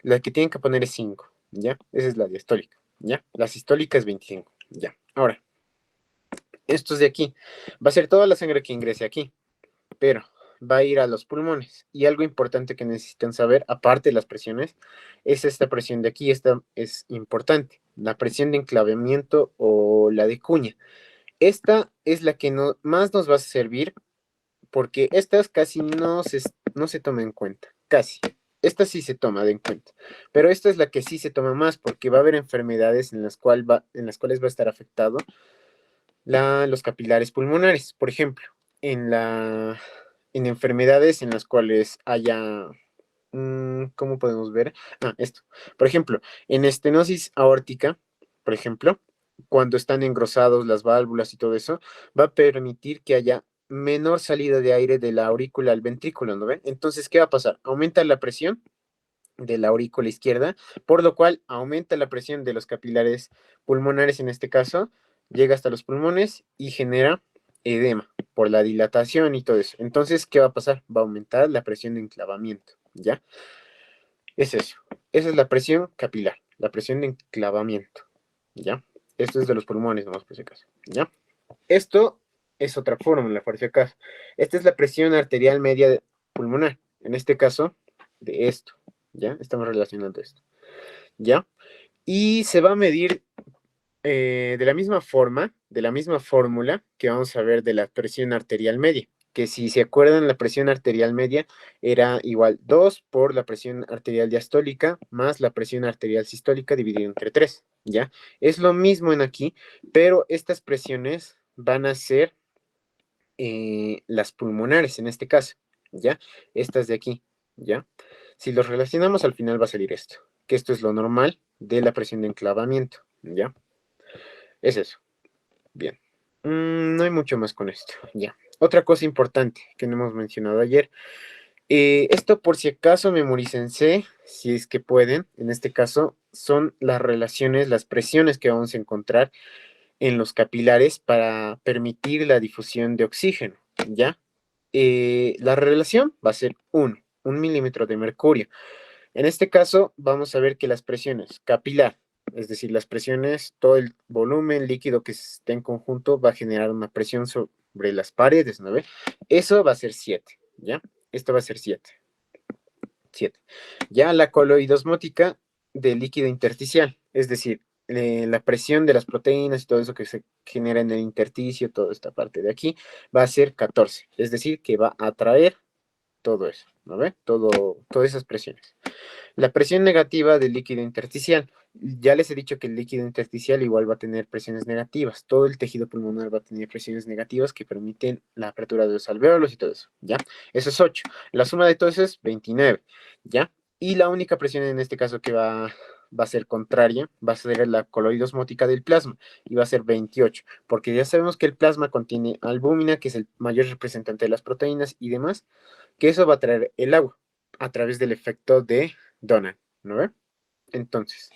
La que tienen que poner es 5, ¿ya? Esa es la diastólica, ¿ya? La sistólica es 25, ¿ya? Ahora, esto es de aquí. Va a ser toda la sangre que ingrese aquí, pero va a ir a los pulmones. Y algo importante que necesitan saber, aparte de las presiones, es esta presión de aquí. Esta es importante. La presión de enclavamiento o la de cuña. Esta es la que más nos va a servir porque estas casi no se toma en cuenta. Casi. Esta sí se toma en cuenta. Pero esta es la que sí se toma más porque va a haber enfermedades en las cuales va a estar afectado los capilares pulmonares. Por ejemplo, en enfermedades en las cuales haya, ¿cómo podemos ver? Esto. Por ejemplo, en estenosis aórtica, por ejemplo, cuando están engrosados las válvulas y todo eso, va a permitir que haya menor salida de aire de la aurícula al ventrículo, ¿no ven? Entonces, ¿qué va a pasar? Aumenta la presión de la aurícula izquierda, por lo cual aumenta la presión de los capilares pulmonares en este caso, llega hasta los pulmones y genera edema por la dilatación y todo eso. Entonces, ¿qué va a pasar? Va a aumentar la presión de enclavamiento, ¿ya? Es eso. Esa es la presión capilar, la presión de enclavamiento, ¿ya? Esto es de los pulmones, nomás por si acaso, ¿ya? Esto es otra fórmula, por si acaso. Esta es la presión arterial media pulmonar, en este caso, de esto, ¿ya? Estamos relacionando esto, ¿ya? Y se va a medir de la misma forma, de la misma fórmula que vamos a ver de la presión arterial media, que si se acuerdan, la presión arterial media era igual 2 por la presión arterial diastólica más la presión arterial sistólica dividido entre 3, ¿ya? Es lo mismo en aquí, pero estas presiones van a ser las pulmonares en este caso, ¿ya? Estas de aquí, ¿ya? Si los relacionamos al final va a salir esto, que esto es lo normal de la presión de enclavamiento, ¿ya? Es eso. Bien. No hay mucho más con esto, ya. Otra cosa importante que no hemos mencionado ayer. Esto por si acaso memorícense, si es que pueden, en este caso, son las relaciones, las presiones que vamos a encontrar en los capilares para permitir la difusión de oxígeno, ¿ya? La relación va a ser 1 milímetro de mercurio. En este caso, vamos a ver que las presiones capilar, es decir, las presiones, todo el volumen líquido que esté en conjunto va a generar una presión sobre las paredes, ¿no ve? Eso va a ser 7, ¿ya? Esto va a ser 7. 7. Ya la coloidosmótica del líquido intersticial, es decir, la presión de las proteínas y todo eso que se genera en el intersticio, toda esta parte de aquí, va a ser 14, es decir, que va a atraer todo eso, ¿no ve? Todas esas presiones. La presión negativa del líquido intersticial. Ya les he dicho que el líquido intersticial igual va a tener presiones negativas. Todo el tejido pulmonar va a tener presiones negativas que permiten la apertura de los alvéolos y todo eso, ¿ya? Eso es 8. La suma de todo eso es 29, ¿ya? Y la única presión en este caso que va a ser contraria, va a ser la coloidosmótica del plasma, y va a ser 28, porque ya sabemos que el plasma contiene albúmina, que es el mayor representante de las proteínas y demás, que eso va a traer el agua a través del efecto de Donald, ¿no ve? Entonces,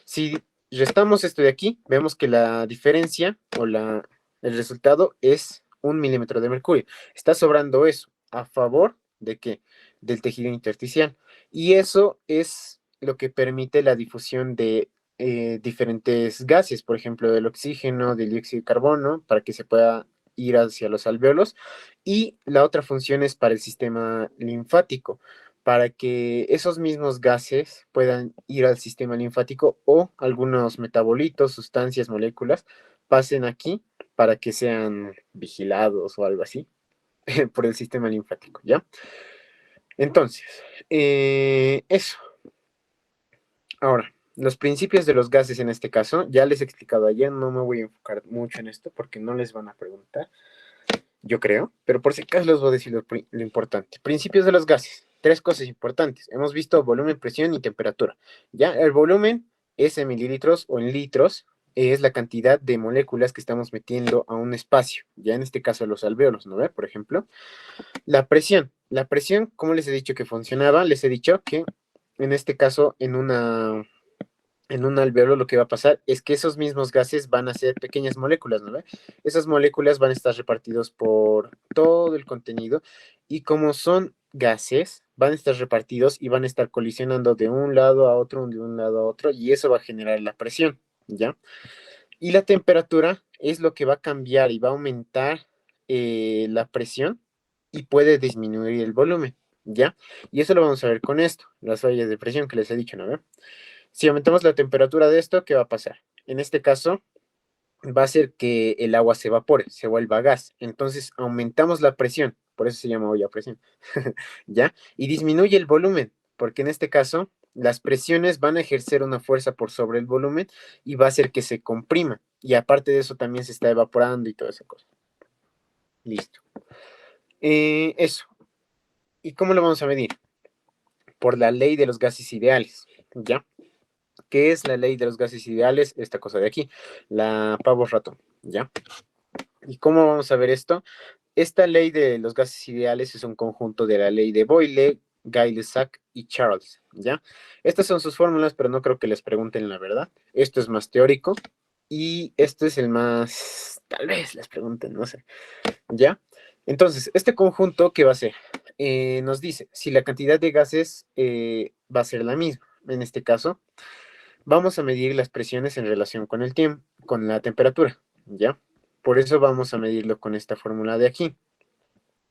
Si restamos esto de aquí, vemos que la diferencia o el resultado es 1 milímetro de mercurio. Está sobrando eso. ¿A favor de qué? Del tejido intersticial. Y eso es lo que permite la difusión de diferentes gases, por ejemplo, del oxígeno, del dióxido de carbono, para que se pueda ir hacia los alvéolos. Y la otra función es para el sistema linfático, para que esos mismos gases puedan ir al sistema linfático o algunos metabolitos, sustancias, moléculas, pasen aquí para que sean vigilados o algo así por el sistema linfático, ¿ya? Entonces, eso. Ahora, los principios de los gases en este caso, ya les he explicado ayer, no me voy a enfocar mucho en esto porque no les van a preguntar, yo creo, pero por si acaso les voy a decir lo importante. Principios de los gases, tres cosas importantes. Hemos visto volumen, presión y temperatura. Ya, el volumen es en mililitros o en litros, es la cantidad de moléculas que estamos metiendo a un espacio, ya en este caso los alvéolos, ¿no ve? Por ejemplo, la presión, ¿cómo les he dicho que funcionaba? Les he dicho que en este caso, en un alveolo lo que va a pasar es que esos mismos gases van a ser pequeñas moléculas, ¿no ve? Esas moléculas van a estar repartidos por todo el contenido y como son gases, van a estar repartidos y van a estar colisionando de un lado a otro, de un lado a otro, y eso va a generar la presión, ¿ya? Y la temperatura es lo que va a cambiar y va a aumentar la presión y puede disminuir el volumen, ¿ya? Y eso lo vamos a ver con esto, las fallas de presión que les he dicho, ¿no ve? Si aumentamos la temperatura de esto, ¿qué va a pasar? En este caso, va a hacer que el agua se evapore, se vuelva gas. Entonces, aumentamos la presión, por eso se llama olla a presión, ¿ya? Y disminuye el volumen, porque en este caso, las presiones van a ejercer una fuerza por sobre el volumen y va a hacer que se comprima. Y aparte de eso, también se está evaporando y toda esa cosa. Listo. Eso. ¿Y cómo lo vamos a medir? Por la ley de los gases ideales, ¿ya? ¿Qué es la ley de los gases ideales? Esta cosa de aquí, la pavo ratón, ¿ya? ¿Y cómo vamos a ver esto? Esta ley de los gases ideales es un conjunto de la ley de Boyle, Gay-Lussac y Charles, ¿ya? Estas son sus fórmulas, pero no creo que les pregunten la verdad. Esto es más teórico y esto es el más, tal vez les pregunten, no sé, ¿ya? Entonces, este conjunto, ¿qué va a hacer? Nos dice si la cantidad de gases va a ser la misma. En este caso, vamos a medir las presiones en relación con el tiempo, con la temperatura, ¿ya? Por eso vamos a medirlo con esta fórmula de aquí,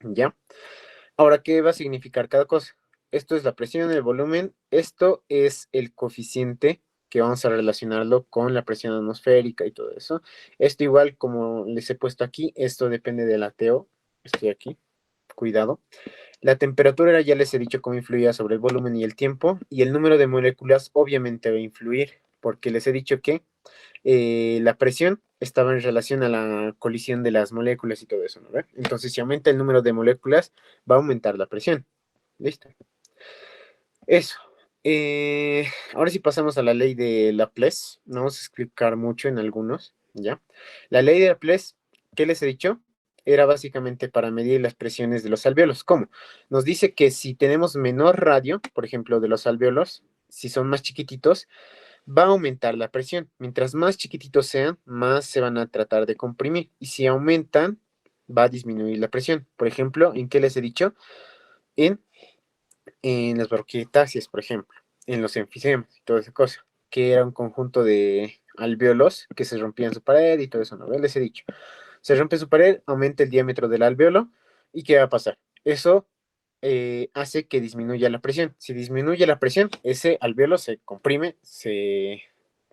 ¿ya? Ahora, ¿qué va a significar cada cosa? Esto es la presión, el volumen, esto es el coeficiente que vamos a relacionarlo con la presión atmosférica y todo eso. Esto igual como les he puesto aquí, esto depende de la TO, estoy aquí, cuidado. La temperatura ya les he dicho cómo influía sobre el volumen y el tiempo, y el número de moléculas obviamente va a influir, porque les he dicho que la presión estaba en relación a la colisión de las moléculas y todo eso, ¿no? Entonces, si aumenta el número de moléculas, va a aumentar la presión. ¿Listo? Eso. Ahora sí pasamos a la ley de Laplace. No vamos a explicar mucho en algunos, ¿ya? La ley de Laplace, ¿qué les he dicho? Era básicamente para medir las presiones de los alvéolos. ¿Cómo? Nos dice que si tenemos menor radio, por ejemplo, de los alvéolos, si son más chiquititos, va a aumentar la presión. Mientras más chiquititos sean, más se van a tratar de comprimir. Y si aumentan, va a disminuir la presión. Por ejemplo, ¿en qué les he dicho? En, en las bronquiectasias, por ejemplo, en los enfisemas y toda esa cosa, que era un conjunto de alvéolos que se rompían su pared y todo eso, ¿no? Les he dicho. Se rompe su pared, aumenta el diámetro del alvéolo, ¿y qué va a pasar? Eso hace que disminuya la presión. Si disminuye la presión, ese alvéolo se comprime, se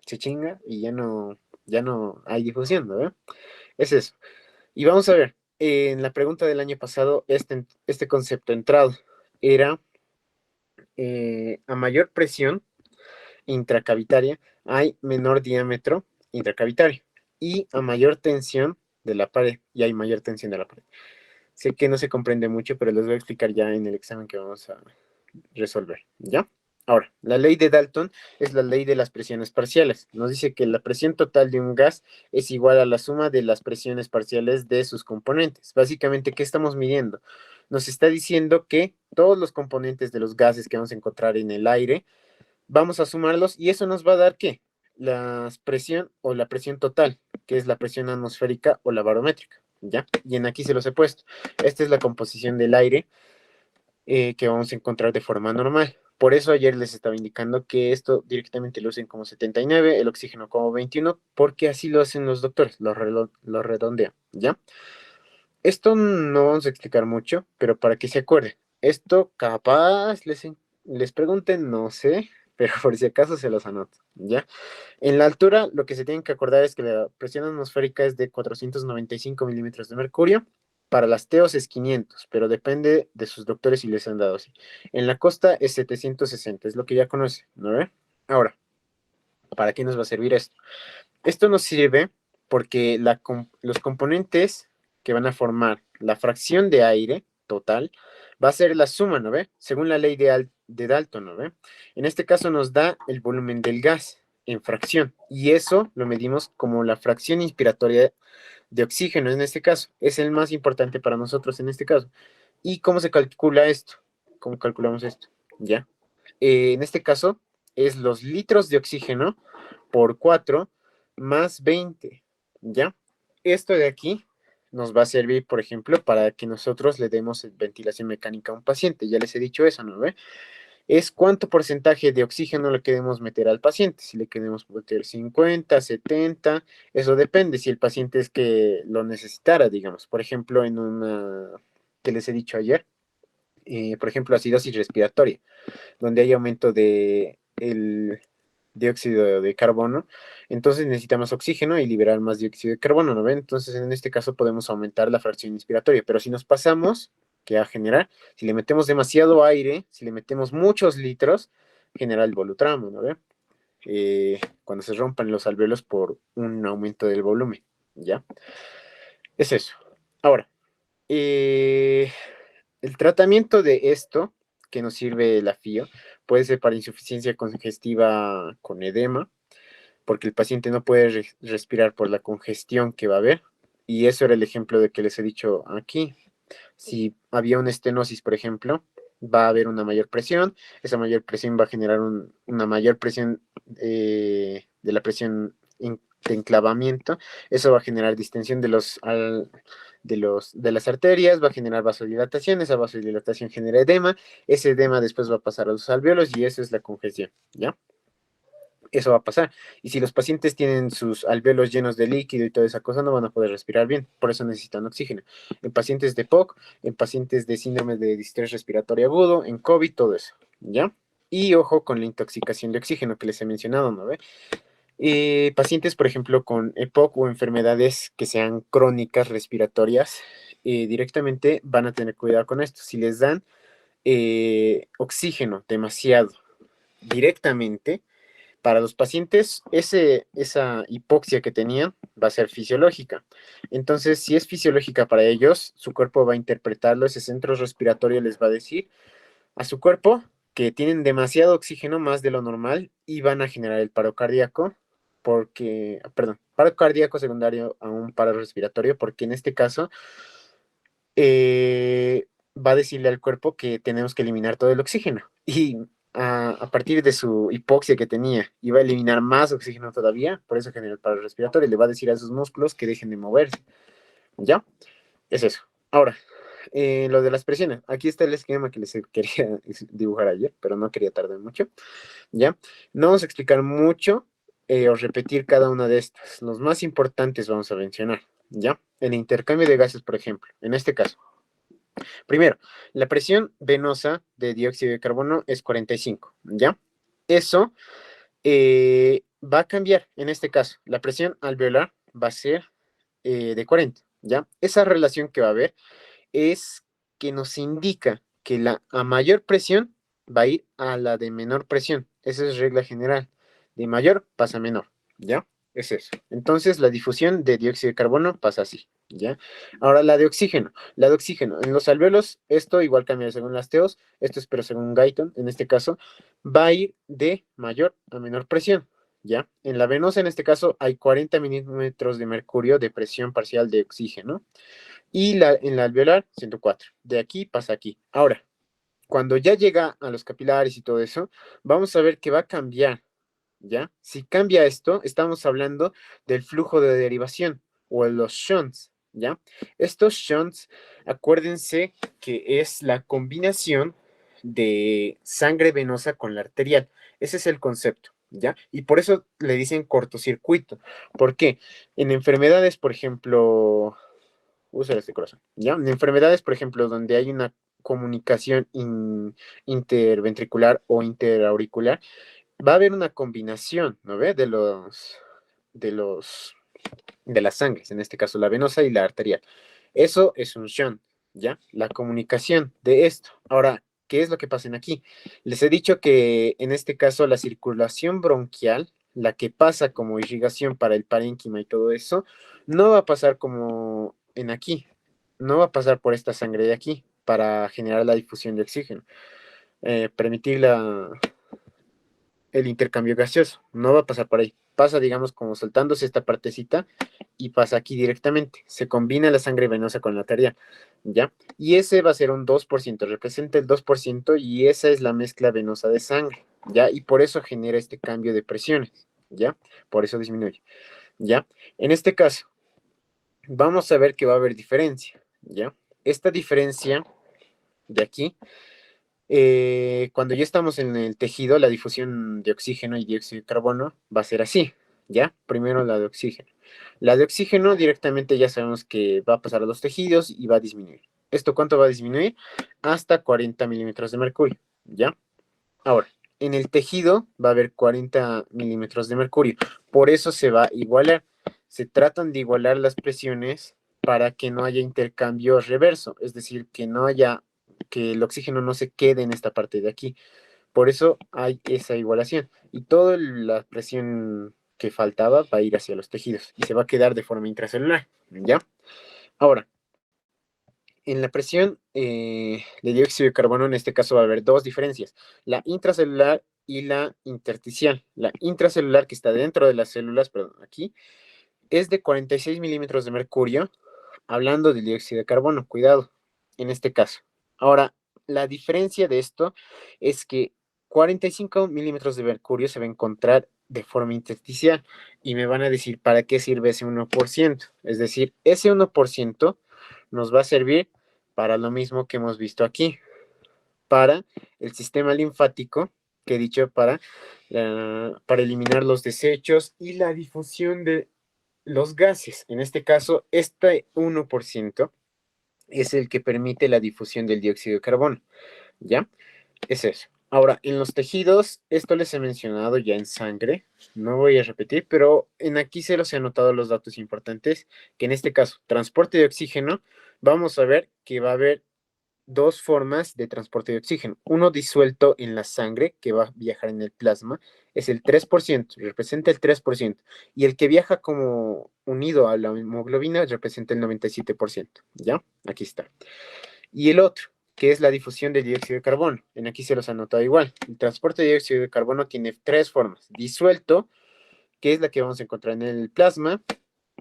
chinga y ya no hay difusión, ¿no? Es eso. Y vamos a ver, en la pregunta del año pasado, este concepto entrado era a mayor presión intracavitaria hay menor diámetro intracavitario y a mayor tensión de la pared y hay mayor tensión de la pared. Sé que no se comprende mucho, pero les voy a explicar ya en el examen que vamos a resolver, ¿ya? Ahora, la ley de Dalton es la ley de las presiones parciales. Nos dice que la presión total de un gas es igual a la suma de las presiones parciales de sus componentes. Básicamente, ¿qué estamos midiendo? Nos está diciendo que todos los componentes de los gases que vamos a encontrar en el aire, vamos a sumarlos y eso nos va a dar ¿qué? la presión o la presión total, que es la presión atmosférica o la barométrica, ¿ya? Y en aquí se los he puesto. Esta es la composición del aire que vamos a encontrar de forma normal. Por eso ayer les estaba indicando que esto directamente lo usen como 79, el oxígeno como 21, porque así lo hacen los doctores, lo redondean, ¿ya? Esto no vamos a explicar mucho, pero para que se acuerden, esto capaz les pregunten, no sé, pero por si acaso se los anoto, ¿ya? En la altura, lo que se tienen que acordar es que la presión atmosférica es de 495 milímetros de mercurio. Para las TEOs es 500, pero depende de sus doctores si les han dado así. En la costa es 760, es lo que ya conoce, ¿no ve? Ahora, ¿para qué nos va a servir esto? Esto nos sirve porque los componentes que van a formar la fracción de aire total va a ser la suma, ¿no ve? Según la ley de Dalton, ¿no ve? En este caso nos da el volumen del gas en fracción y eso lo medimos como la fracción inspiratoria de oxígeno en este caso. Es el más importante para nosotros en este caso. ¿Y cómo se calcula esto? ¿Cómo calculamos esto? ¿Ya? En este caso es los litros de oxígeno por 4 más 20, ¿ya? Esto de aquí nos va a servir, por ejemplo, para que nosotros le demos ventilación mecánica a un paciente. Ya les he dicho eso, ¿no ve? Es cuánto porcentaje de oxígeno le queremos meter al paciente. Si le queremos meter 50, 70, eso depende si el paciente es que lo necesitara, digamos. Por ejemplo, en una que les he dicho ayer, por ejemplo, acidosis respiratoria donde hay aumento de el dióxido de carbono, entonces necesitamos oxígeno y liberar más dióxido de carbono, ¿no ven? Entonces en este caso podemos aumentar la fracción inspiratoria, pero si nos pasamos, ¿qué va a generar? Si le metemos demasiado aire, si le metemos muchos litros, genera el volutramo, ¿no ven? Cuando se rompan los alvéolos por un aumento del volumen, ¿ya? Es eso. Ahora, eh, el tratamiento de esto, que nos sirve la FIO, puede ser para insuficiencia congestiva con edema, porque el paciente no puede respirar por la congestión que va a haber. Y eso era el ejemplo de que les he dicho aquí. Si había una estenosis, por ejemplo, va a haber una mayor presión. Esa mayor presión va a generar una mayor presión de la presión de enclavamiento. Eso va a generar distensión de las arterias, va a generar vasodilatación. Esa vasodilatación genera edema. Ese edema después va a pasar a los alvéolos y eso es la congestión, ¿ya? Eso va a pasar. Y si los pacientes tienen sus alvéolos llenos de líquido y toda esa cosa, no van a poder respirar bien. Por eso necesitan oxígeno. En pacientes de POC, en pacientes de síndrome de distrés respiratorio agudo, en COVID, todo eso. ¿Ya? Y ojo con la intoxicación de oxígeno que les he mencionado, ¿no ve? Pacientes, por ejemplo, con EPOC o enfermedades que sean crónicas respiratorias, directamente van a tener cuidado con esto. Si les dan oxígeno demasiado directamente, para los pacientes, esa hipoxia que tenían va a ser fisiológica. Entonces, si es fisiológica para ellos, su cuerpo va a interpretarlo, ese centro respiratorio les va a decir a su cuerpo que tienen demasiado oxígeno más de lo normal y van a generar el paro cardíaco, paro cardíaco secundario a un paro respiratorio, porque en este caso va a decirle al cuerpo que tenemos que eliminar todo el oxígeno. Y a partir de su hipoxia que tenía, iba a eliminar más oxígeno todavía, por eso genera el paro respiratorio, y le va a decir a sus músculos que dejen de moverse. ¿Ya? Es eso. Ahora, lo de las presiones. Aquí está el esquema que les quería dibujar ayer, pero no quería tardar mucho. ¿Ya? No vamos a explicar mucho o repetir cada una de estas. Los más importantes vamos a mencionar. ¿Ya? El intercambio de gases, por ejemplo. En este caso, primero, la presión venosa de dióxido de carbono es 45, ¿ya? Eso va a cambiar en este caso. La presión alveolar va a ser de 40, ¿ya? Esa relación que va a haber es que nos indica que la a mayor presión va a ir a la de menor presión. Esa es regla general. De mayor pasa a menor, ¿ya? Es eso. Entonces, la difusión de dióxido de carbono pasa así, ¿ya? Ahora, la de oxígeno. La de oxígeno. En los alvéolos, esto igual cambia según las TEOs, esto es pero según Guyton, en este caso, va a ir de mayor a menor presión, ¿ya? En la venosa, en este caso, hay 40 milímetros de mercurio de presión parcial de oxígeno y en la alveolar 104. De aquí pasa aquí. Ahora, cuando ya llega a los capilares y todo eso, vamos a ver que va a cambiar. ¿ya? Si cambia esto, estamos hablando del flujo de derivación o de los shunts, ¿ya? Estos shunts, acuérdense que es la combinación de sangre venosa con la arterial. Ese es el concepto, ¿ya? Y por eso le dicen cortocircuito. ¿Por qué? En enfermedades, por ejemplo, usa este corazón, ¿ya? En enfermedades, por ejemplo, donde hay una comunicación interventricular o interauricular, va a haber una combinación, ¿no ve? De los, de las sangres, en este caso la venosa y la arterial. Eso es un shunt, ¿ya? La comunicación de esto. Ahora, ¿qué es lo que pasa en aquí? Les he dicho que en este caso la circulación bronquial, la que pasa como irrigación para el parénquima y todo eso, no va a pasar como en aquí, no va a pasar por esta sangre de aquí para generar la difusión de oxígeno, permitir el intercambio gaseoso. No va a pasar por ahí. Pasa, digamos, como saltándose esta partecita y pasa aquí directamente. Se combina la sangre venosa con la arterial, ¿ya? Y ese va a ser un 2%, representa el 2% y esa es la mezcla venosa de sangre, ¿ya? Y por eso genera este cambio de presiones, ¿ya? Por eso disminuye, ¿ya? En este caso, vamos a ver que va a haber diferencia, ¿ya? Esta diferencia de aquí cuando ya estamos en el tejido, la difusión de oxígeno y dióxido de carbono va a ser así, ¿ya? Primero la de oxígeno. La de oxígeno directamente ya sabemos que va a pasar a los tejidos y va a disminuir. ¿Esto cuánto va a disminuir? Hasta 40 milímetros de mercurio, ¿ya? Ahora, en el tejido va a haber 40 milímetros de mercurio. Por eso se va a igualar. Se tratan de igualar las presiones para que no haya intercambio reverso, es decir, que no haya, que el oxígeno no se quede en esta parte de aquí. Por eso hay esa igualación. Y toda la presión que faltaba va a ir hacia los tejidos y se va a quedar de forma intracelular, ¿ya? Ahora, en la presión de dióxido de carbono, en este caso va a haber dos diferencias, la intracelular y la intersticial. La intracelular, que está dentro de las células, perdón, aquí, es de 46 milímetros de mercurio, hablando del dióxido de carbono, cuidado, en este caso. Ahora, la diferencia de esto es que 45 milímetros de mercurio se va a encontrar de forma intersticial y me van a decir para qué sirve ese 1%. Es decir, ese 1% nos va a servir para lo mismo que hemos visto aquí, para el sistema linfático, que he dicho para eliminar los desechos y la difusión de los gases. En este caso, este 1% es el que permite la difusión del dióxido de carbono, ¿ya? Es eso. Ahora, en los tejidos, esto les he mencionado ya en sangre, no voy a repetir, pero en aquí se los he anotado los datos importantes, que en este caso, transporte de oxígeno, vamos a ver que va a haber dos formas de transporte de oxígeno. Uno disuelto en la sangre, que va a viajar en el plasma, es el 3%, representa el 3%, y el que viaja como unido a la hemoglobina representa el 97%, ¿ya? Aquí está. Y el otro, que es la difusión de dióxido de carbono. En aquí se los ha anotado igual. El transporte de dióxido de carbono tiene tres formas. Disuelto, que es la que vamos a encontrar en el plasma,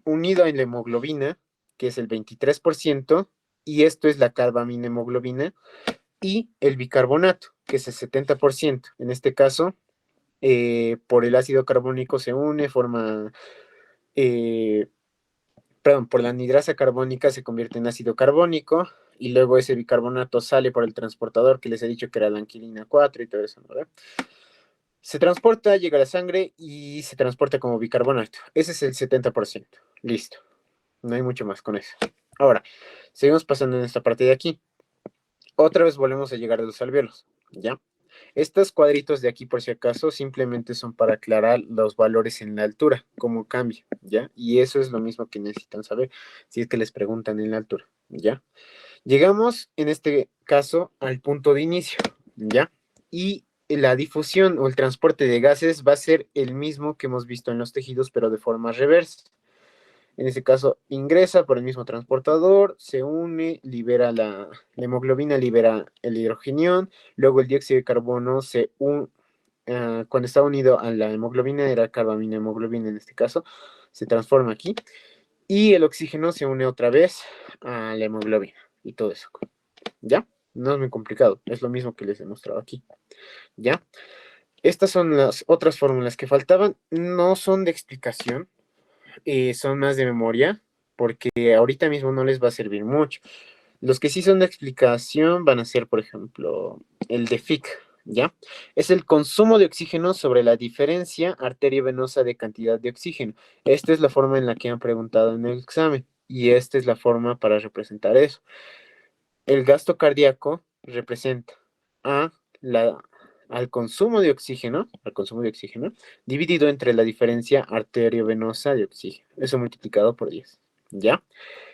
unido en la hemoglobina, que es el 23%, y esto es la carbaminemoglobina, y el bicarbonato, que es el 70%. En este caso, por el ácido carbónico se une, eh, perdón, por la anhidrasa carbónica se convierte en ácido carbónico, y luego ese bicarbonato sale por el transportador, que les he dicho que era la anquilina 4 y todo eso, ¿verdad? Se transporta, llega a la sangre y se transporta como bicarbonato. Ese es el 70%. Listo. No hay mucho más con eso. Ahora, seguimos pasando en esta parte de aquí. Otra vez volvemos a llegar a los alvéolos, ¿ya? Estos cuadritos de aquí, por si acaso, simplemente son para aclarar los valores en la altura, cómo cambia, ¿ya? Y eso es lo mismo que necesitan saber si es que les preguntan en la altura, ¿ya? Llegamos, en este caso, al punto de inicio, ¿ya? Y la difusión o el transporte de gases va a ser el mismo que hemos visto en los tejidos, pero de forma reversa. En este caso, ingresa por el mismo transportador, se une, libera la hemoglobina, libera el hidrogenión, luego el dióxido de carbono cuando está unido a la hemoglobina, era carbamina hemoglobina en este caso, se transforma aquí, y el oxígeno se une otra vez a la hemoglobina, y todo eso. ¿Ya? No es muy complicado, es lo mismo que les he mostrado aquí. ¿Ya? Estas son las otras fórmulas que faltaban. No son de explicación, son más de memoria, porque ahorita mismo no les va a servir mucho. Los que sí son de explicación van a ser, por ejemplo, el de FIC, ¿ya? Es el consumo de oxígeno sobre la diferencia arteriovenosa de cantidad de oxígeno. Esta es la forma en la que han preguntado en el examen y esta es la forma para representar eso. El gasto cardíaco representa a la, al consumo de oxígeno, dividido entre la diferencia arteriovenosa de oxígeno. Eso multiplicado por 10, ¿ya?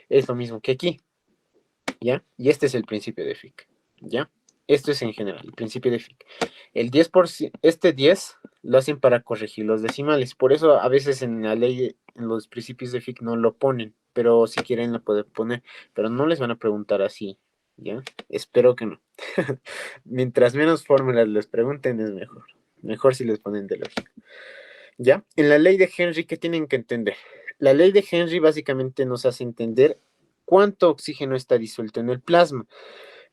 Es lo mismo que aquí. ¿Ya? Y este es el principio de Fick, ¿ya? Esto es en general, el principio de Fick. El 10%, este 10 lo hacen para corregir los decimales, por eso a veces en la ley, en los principios de Fick no lo ponen, pero si quieren lo pueden poner, pero no les van a preguntar así, ¿ya? Espero que no. Mientras menos fórmulas les pregunten es mejor. Mejor si les ponen de lógica. ¿Ya? En la ley de Henry, ¿qué tienen que entender? La ley de Henry básicamente nos hace entender cuánto oxígeno está disuelto en el plasma.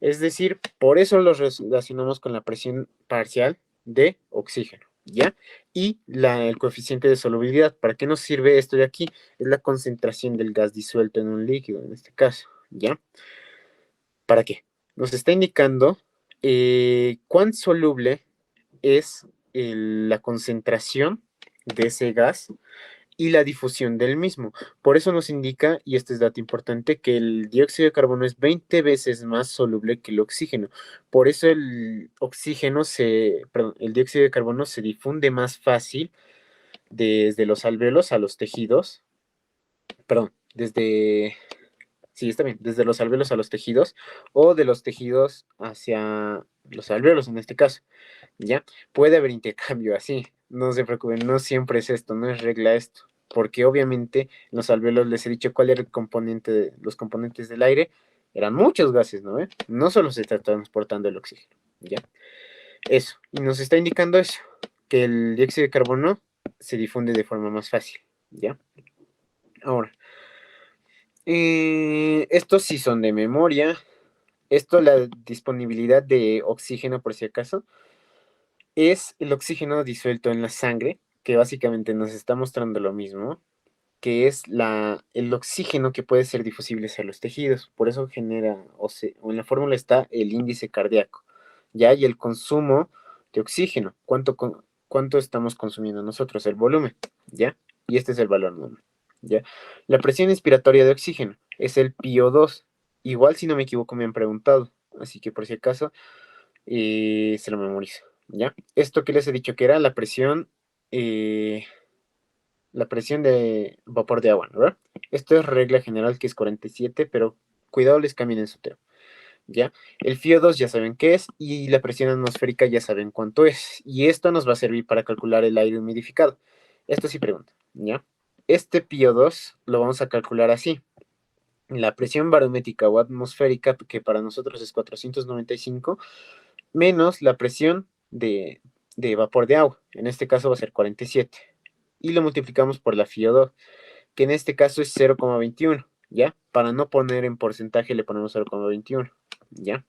Es decir, por eso lo relacionamos con la presión parcial de oxígeno, ¿ya? Y el coeficiente de solubilidad. ¿Para qué nos sirve esto de aquí? Es la concentración del gas disuelto en un líquido, en este caso, ¿ya? ¿Para qué? Nos está indicando cuán soluble es la concentración de ese gas y la difusión del mismo. Por eso nos indica, y este es dato importante, que el dióxido de carbono es 20 veces más soluble que el oxígeno. Por eso el dióxido de carbono se difunde más fácil desde los alvéolos a los tejidos, perdón, sí, está bien, desde los alvéolos a los tejidos o de los tejidos hacia los alvéolos en este caso, ¿ya? Puede haber intercambio así, no se preocupen, no siempre es esto, no es regla esto, porque obviamente en los alvéolos les he dicho cuál era el componente, los componentes del aire, eran muchos gases, ¿no? No solo se está transportando el oxígeno, ¿ya? Eso, y nos está indicando eso, que el dióxido de carbono se difunde de forma más fácil, ¿ya? Ahora, estos sí son de memoria. Esto, la disponibilidad de oxígeno, por si acaso, es el oxígeno disuelto en la sangre, que básicamente nos está mostrando lo mismo, que es el oxígeno que puede ser difusible hacia los tejidos. Por eso genera, o en la fórmula está el índice cardíaco, ¿ya? Y el consumo de oxígeno, cuánto estamos consumiendo nosotros, el volumen, ¿ya? Y este es el valor normal, ¿ya? La presión inspiratoria de oxígeno es el PO2. Igual, si no me equivoco, me han preguntado, así que por si acaso, se lo memorizo, ¿ya? Esto que les he dicho que era eh, la presión de vapor de agua, ¿no? ¿Verdad? Esto es regla general que es 47, pero cuidado les cambien en su tema, ¿ya? El FIO2 ya saben qué es y la presión atmosférica ya saben cuánto es. Y esto nos va a servir para calcular el aire humidificado. Esto sí pregunta, ¿ya? Este PO2 lo vamos a calcular así. La presión barométrica o atmosférica, que para nosotros es 495, menos la presión de vapor de agua. En este caso va a ser 47. Y lo multiplicamos por la FIO2, que en este caso es 0,21, ¿ya? Para no poner en porcentaje le ponemos 0,21, ¿ya?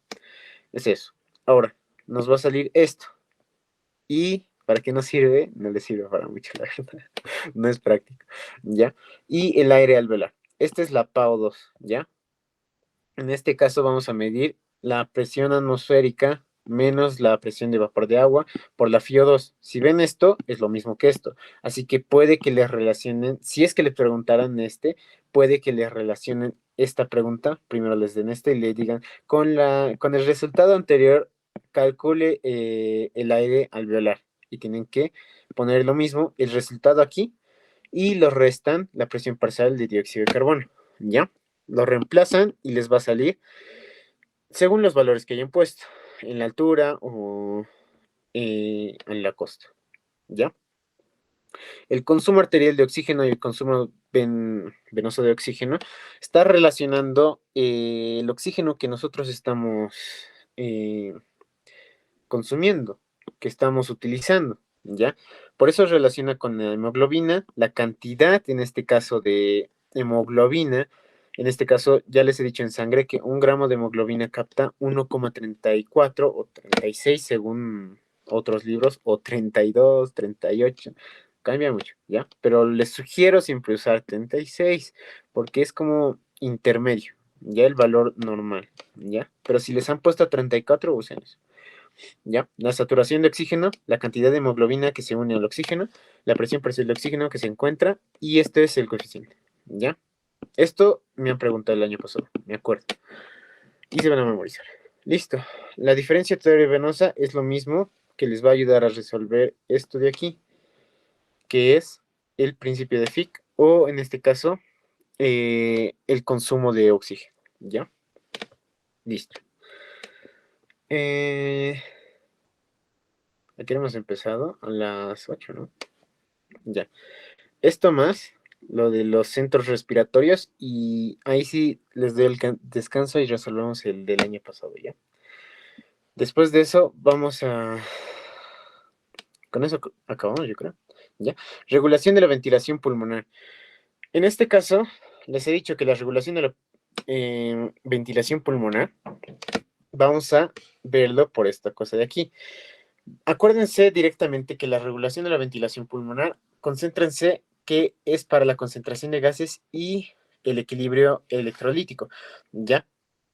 Es eso. Ahora, nos va a salir esto. ¿Y para qué nos sirve? No le sirve para mucho, la verdad. No es práctico, ¿ya? Y el aire alveolar. Esta es la PAO2, ¿ya? En este caso vamos a medir la presión atmosférica menos la presión de vapor de agua por la FIO2. Si ven esto, es lo mismo que esto. Así que puede que les relacionen, si es que le preguntaran puede que les relacionen esta pregunta, primero les den y le digan, con el resultado anterior, calcule el aire alveolar. Y tienen que poner lo mismo, el resultado aquí, y lo restan la presión parcial de dióxido de carbono. ¿Ya? Lo reemplazan y les va a salir según los valores que hayan puesto, en la altura o en la costa, ¿ya? El consumo arterial de oxígeno y el consumo venoso de oxígeno está relacionando el oxígeno que nosotros estamos eh, consumiendo, que estamos utilizando, ¿ya? Por eso relaciona con la hemoglobina, la cantidad, en este caso, de hemoglobina. En este caso, ya les he dicho en sangre que 1 gramo de hemoglobina capta 1,34 o 36 según otros libros, o 32, 38, cambia mucho, ¿ya? Pero les sugiero siempre usar 36, porque es como intermedio, ya el valor normal, ¿ya? Pero si les han puesto a 34, usen eso, ¿ya? La saturación de oxígeno, la cantidad de hemoglobina que se une al oxígeno, la presión parcial de oxígeno que se encuentra, y este es el coeficiente, ¿ya? Esto me han preguntado el año pasado, me acuerdo. Y se van a memorizar. Listo. La diferencia venosa es lo mismo que les va a ayudar a resolver esto de aquí, que es el principio de Fick, o en este caso, el consumo de oxígeno. ¿Ya? Listo. Aquí hemos empezado a las 8, ¿no? Ya. Esto más lo de los centros respiratorios, y ahí sí les doy el descanso y resolvemos el del año pasado, ¿ya? Después de eso, vamos a... Con eso acabamos, yo creo. ¿Ya? Regulación de la ventilación pulmonar. En este caso, les he dicho que la regulación de la ventilación pulmonar, vamos a verlo por esta cosa de aquí. Acuérdense directamente que la regulación de la ventilación pulmonar, concéntrense que es para la concentración de gases y el equilibrio electrolítico, ¿ya?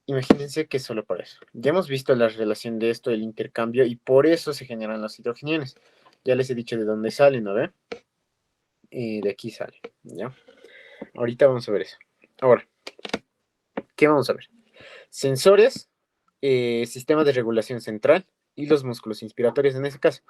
Imagínense que es solo para eso. Ya hemos visto la relación de esto, el intercambio, y por eso se generan los hidrogeniones. Ya les he dicho de dónde salen, ¿no ve? De aquí sale, ¿ya? Ahorita vamos a ver eso. Ahora, ¿qué vamos a ver? Sensores, sistema de regulación central y los músculos inspiratorios en este caso,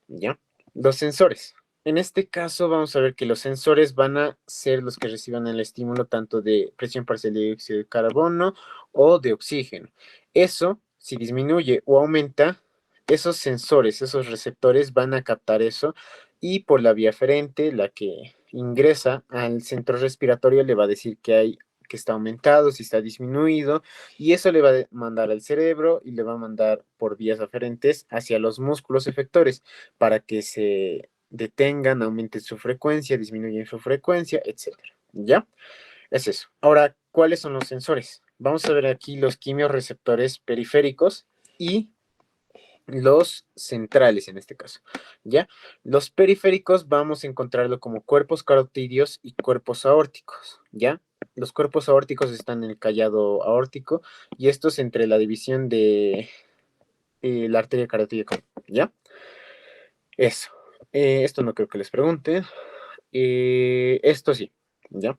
¿ya? Los sensores. En este caso vamos a ver que los sensores van a ser los que reciban el estímulo tanto de presión parcial de dióxido de carbono o de oxígeno. Eso, si disminuye o aumenta, esos sensores, esos receptores van a captar eso, y por la vía aferente, la que ingresa al centro respiratorio, le va a decir que está aumentado, si está disminuido, y eso le va a mandar al cerebro y le va a mandar por vías aferentes hacia los músculos efectores para que se detengan, aumenten su frecuencia, disminuyen su frecuencia, etcétera. ¿Ya? Es eso. Ahora, ¿cuáles son los sensores? Vamos a ver aquí los quimiorreceptores periféricos y los centrales en este caso, ¿ya? Los periféricos vamos a encontrarlo como cuerpos carotídeos y cuerpos aórticos, ¿ya? Los cuerpos aórticos están en el callado aórtico, y esto es entre la división de la arteria carotídea, ¿ya? Eso. Esto no creo que les pregunte. Esto sí, ¿ya?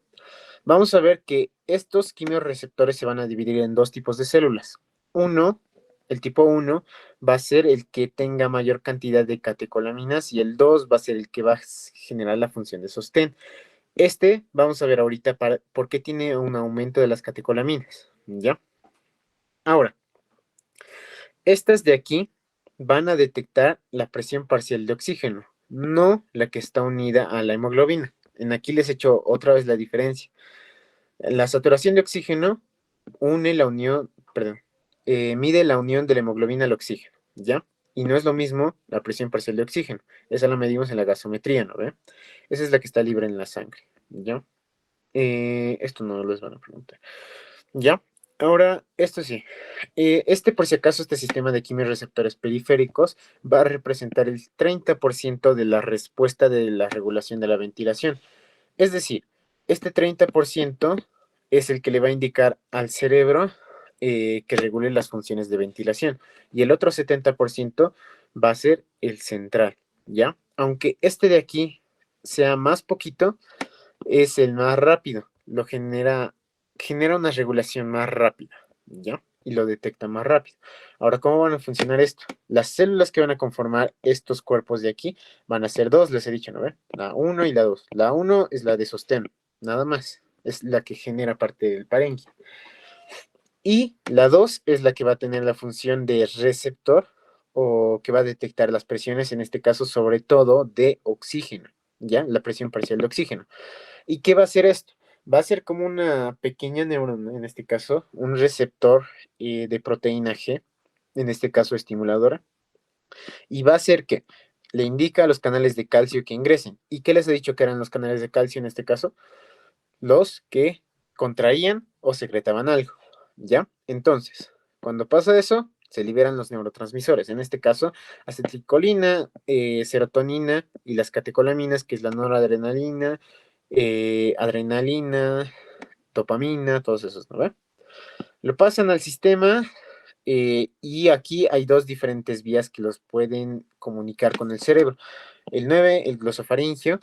Vamos a ver que estos quimiorreceptores se van a dividir en dos tipos de células. Uno, el tipo 1, va a ser el que tenga mayor cantidad de catecolaminas, y el 2 va a ser el que va a generar la función de sostén. Vamos a ver ahorita por qué tiene un aumento de las catecolaminas, ¿ya? Ahora, estas de aquí van a detectar la presión parcial de oxígeno, no la que está unida a la hemoglobina. En aquí les he hecho otra vez la diferencia. La saturación de oxígeno une la unión, perdón, mide la unión de la hemoglobina al oxígeno, ¿ya? Y no es lo mismo la presión parcial de oxígeno. Esa la medimos en la gasometría, ¿no ve? Esa es la que está libre en la sangre, ¿ya? Esto no les van a preguntar, ¿ya? Ahora, esto sí. Por si acaso, este sistema de quimiorreceptores periféricos va a representar el 30% de la respuesta de la regulación de la ventilación. Es decir, este 30% es el que le va a indicar al cerebro que regule las funciones de ventilación, y el otro 70% va a ser el central, ¿ya? Aunque este de aquí sea más poquito, es el más rápido, genera una regulación más rápida, ¿ya? Y lo detecta más rápido. Ahora, ¿cómo van a funcionar esto? Las células que van a conformar estos cuerpos de aquí van a ser dos, les he dicho, ¿no? ¿Ve? La uno y la 2. La uno es la de sostén, nada más. Es la que genera parte del parénquima. Y la 2 es la que va a tener la función de receptor, o que va a detectar las presiones, en este caso, sobre todo de oxígeno, ¿ya? La presión parcial de oxígeno. ¿Y qué va a hacer esto? Va a ser como una pequeña neurona, en este caso, un receptor de proteína G, en este caso estimuladora, y va a hacer que le indica a los canales de calcio que ingresen. ¿Y qué les he dicho que eran los canales de calcio en este caso? Los que contraían o secretaban algo, ¿ya? Entonces, cuando pasa eso, se liberan los neurotransmisores, en este caso acetilcolina, serotonina y las catecolaminas, que es la noradrenalina, adrenalina, dopamina, todos esos, ¿no ve? Lo pasan al sistema y aquí hay dos diferentes vías que los pueden comunicar con el cerebro. El 9, el glosofaringio,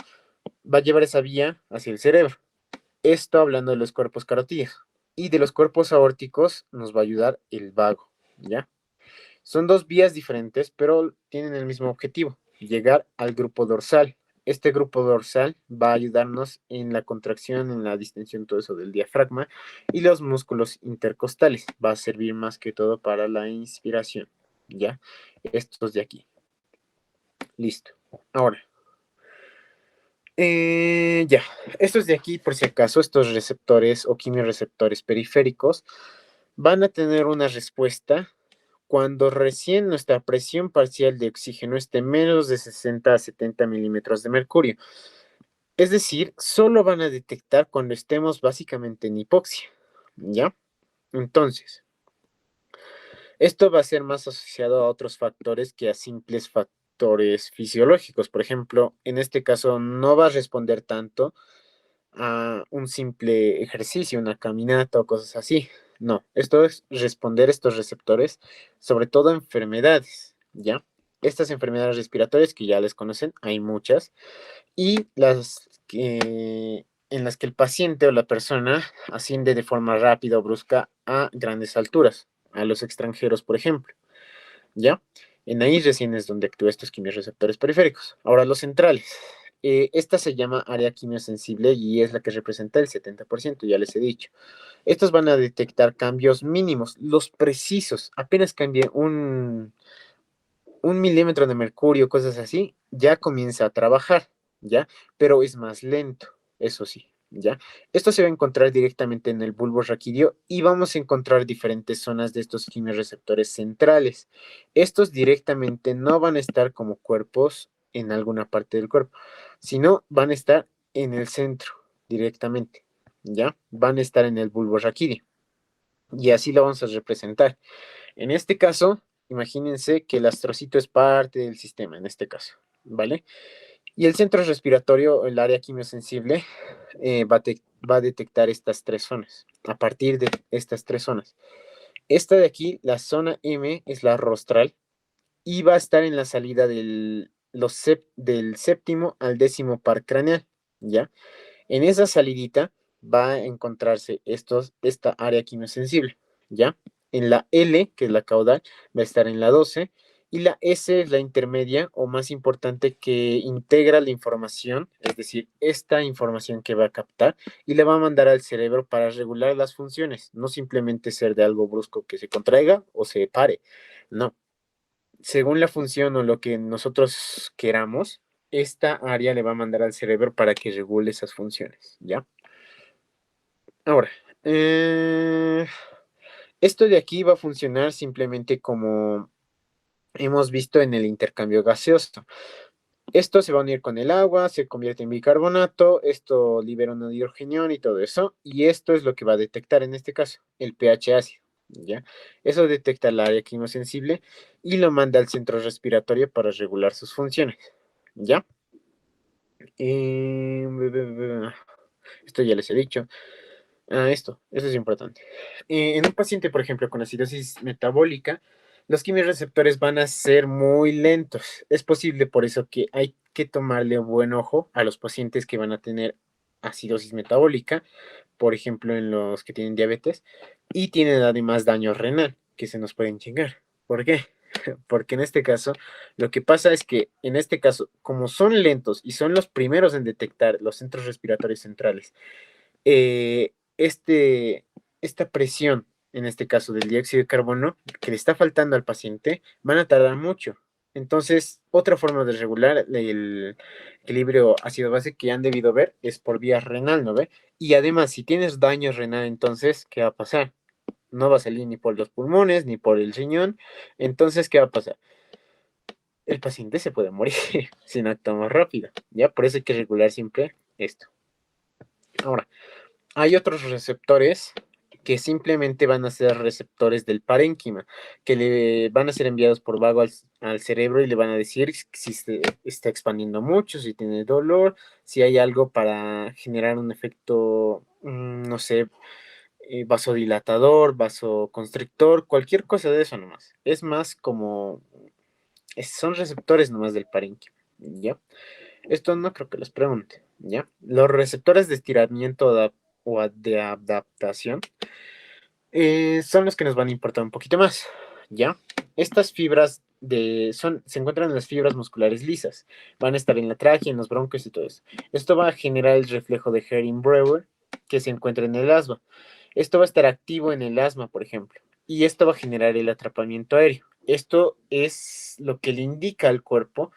va a llevar esa vía hacia el cerebro. Esto hablando de los cuerpos carotídeos. Y de los cuerpos aórticos nos va a ayudar el vago, ¿ya? Son dos vías diferentes, pero tienen el mismo objetivo, llegar al grupo dorsal. Este grupo dorsal va a ayudarnos en la contracción, en la distensión, todo eso del diafragma y los músculos intercostales. Va a servir más que todo para la inspiración, ¿ya? Estos de aquí. Listo. Ahora, ya, estos de aquí, por si acaso, estos receptores o quimiorreceptores periféricos van a tener una respuesta cuando recién nuestra presión parcial de oxígeno esté menos de 60 a 70 milímetros de mercurio. Es decir, solo van a detectar cuando estemos básicamente en hipoxia, ¿ya? Entonces, esto va a ser más asociado a otros factores que a simples factores fisiológicos. Por ejemplo, en este caso no va a responder tanto a un simple ejercicio, una caminata o cosas así. No, esto es responder estos receptores, sobre todo a enfermedades, ¿ya? Estas enfermedades respiratorias que ya les conocen, hay muchas, y las que, en las que el paciente o la persona asciende de forma rápida o brusca a grandes alturas, a los extranjeros, por ejemplo, ¿ya? En ahí recién es donde actúan estos quimiorreceptores periféricos. Ahora, los centrales. Esta se llama área quimiosensible y es la que representa el 70%, ya les he dicho. Estos van a detectar cambios mínimos, los precisos. Apenas cambie un milímetro de mercurio, cosas así, ya comienza a trabajar, ¿ya? Pero es más lento, eso sí, ¿ya? Esto se va a encontrar directamente en el bulbo raquídeo y vamos a encontrar diferentes zonas de estos quimiorreceptores centrales. Estos directamente no van a estar como cuerpos en alguna parte del cuerpo, sino van a estar en el centro directamente, ¿ya? Van a estar en el bulbo raquídeo. Y así lo vamos a representar. En este caso, imagínense que el astrocito es parte del sistema, en este caso, ¿vale? Y el centro respiratorio, el área quimiosensible, va a detectar estas tres zonas, a partir de estas tres zonas. Esta de aquí, la zona M, es la rostral y va a estar en la salida del séptimo al décimo par craneal, ¿ya? En esa salidita va a encontrarse esta área quimiosensible, ¿ya? En la L, que es la caudal, va a estar en la 12, y la S es la intermedia o más importante que integra la información, es decir, esta información que va a captar y le va a mandar al cerebro para regular las funciones, no simplemente ser de algo brusco que se contraiga o se pare, no. Según la función o lo que nosotros queramos, esta área le va a mandar al cerebro para que regule esas funciones, ¿ya? Ahora, esto de aquí va a funcionar simplemente como hemos visto en el intercambio gaseoso. Esto se va a unir con el agua, se convierte en bicarbonato, esto libera un hidrogenión y todo eso, y esto es lo que va a detectar en este caso, el pH ácido, ¿ya? Eso detecta el área quimiosensible y lo manda al centro respiratorio para regular sus funciones, ¿ya? Eh, esto ya les he dicho. Eso es importante. En un paciente, por ejemplo, con acidosis metabólica, los quimiorreceptores van a ser muy lentos. Es posible por eso que hay que tomarle buen ojo a los pacientes que van a tener acidosis metabólica, por ejemplo, en los que tienen diabetes y tienen además daño renal, que se nos pueden chingar. ¿Por qué? Porque en este caso, lo que pasa es que en este caso, como son lentos y son los primeros en detectar los centros respiratorios centrales, esta presión, en este caso del dióxido de carbono, que le está faltando al paciente, van a tardar mucho. Entonces, otra forma de regular el equilibrio ácido-base que han debido ver es por vía renal, ¿no ve? Y además, si tienes daño renal, entonces, ¿qué va a pasar? No va a salir ni por los pulmones, ni por el riñón. Entonces, ¿qué va a pasar? El paciente se puede morir si no actuamos rápido, ¿ya? Por eso hay que regular siempre esto. Ahora, hay otros receptores que simplemente van a ser receptores del parénquima, que le van a ser enviados por vago al cerebro y le van a decir si se está expandiendo mucho, si tiene dolor, si hay algo para generar un efecto, no sé, vasodilatador, vasoconstrictor, cualquier cosa de eso nomás. Es más como, son receptores nomás del parénquima, ¿ya? Esto no creo que les pregunte, ¿ya? Los receptores de estiramiento de adaptación son los que nos van a importar un poquito más, ¿ya? Estas fibras se encuentran en las fibras musculares lisas, van a estar en la tráquea, en los bronquios y todo eso. Esto va a generar el reflejo de Hering-Breuer que se encuentra en el asma. Esto va a estar activo en el asma, por ejemplo, y esto va a generar el atrapamiento aéreo. Esto es lo que le indica al cuerpo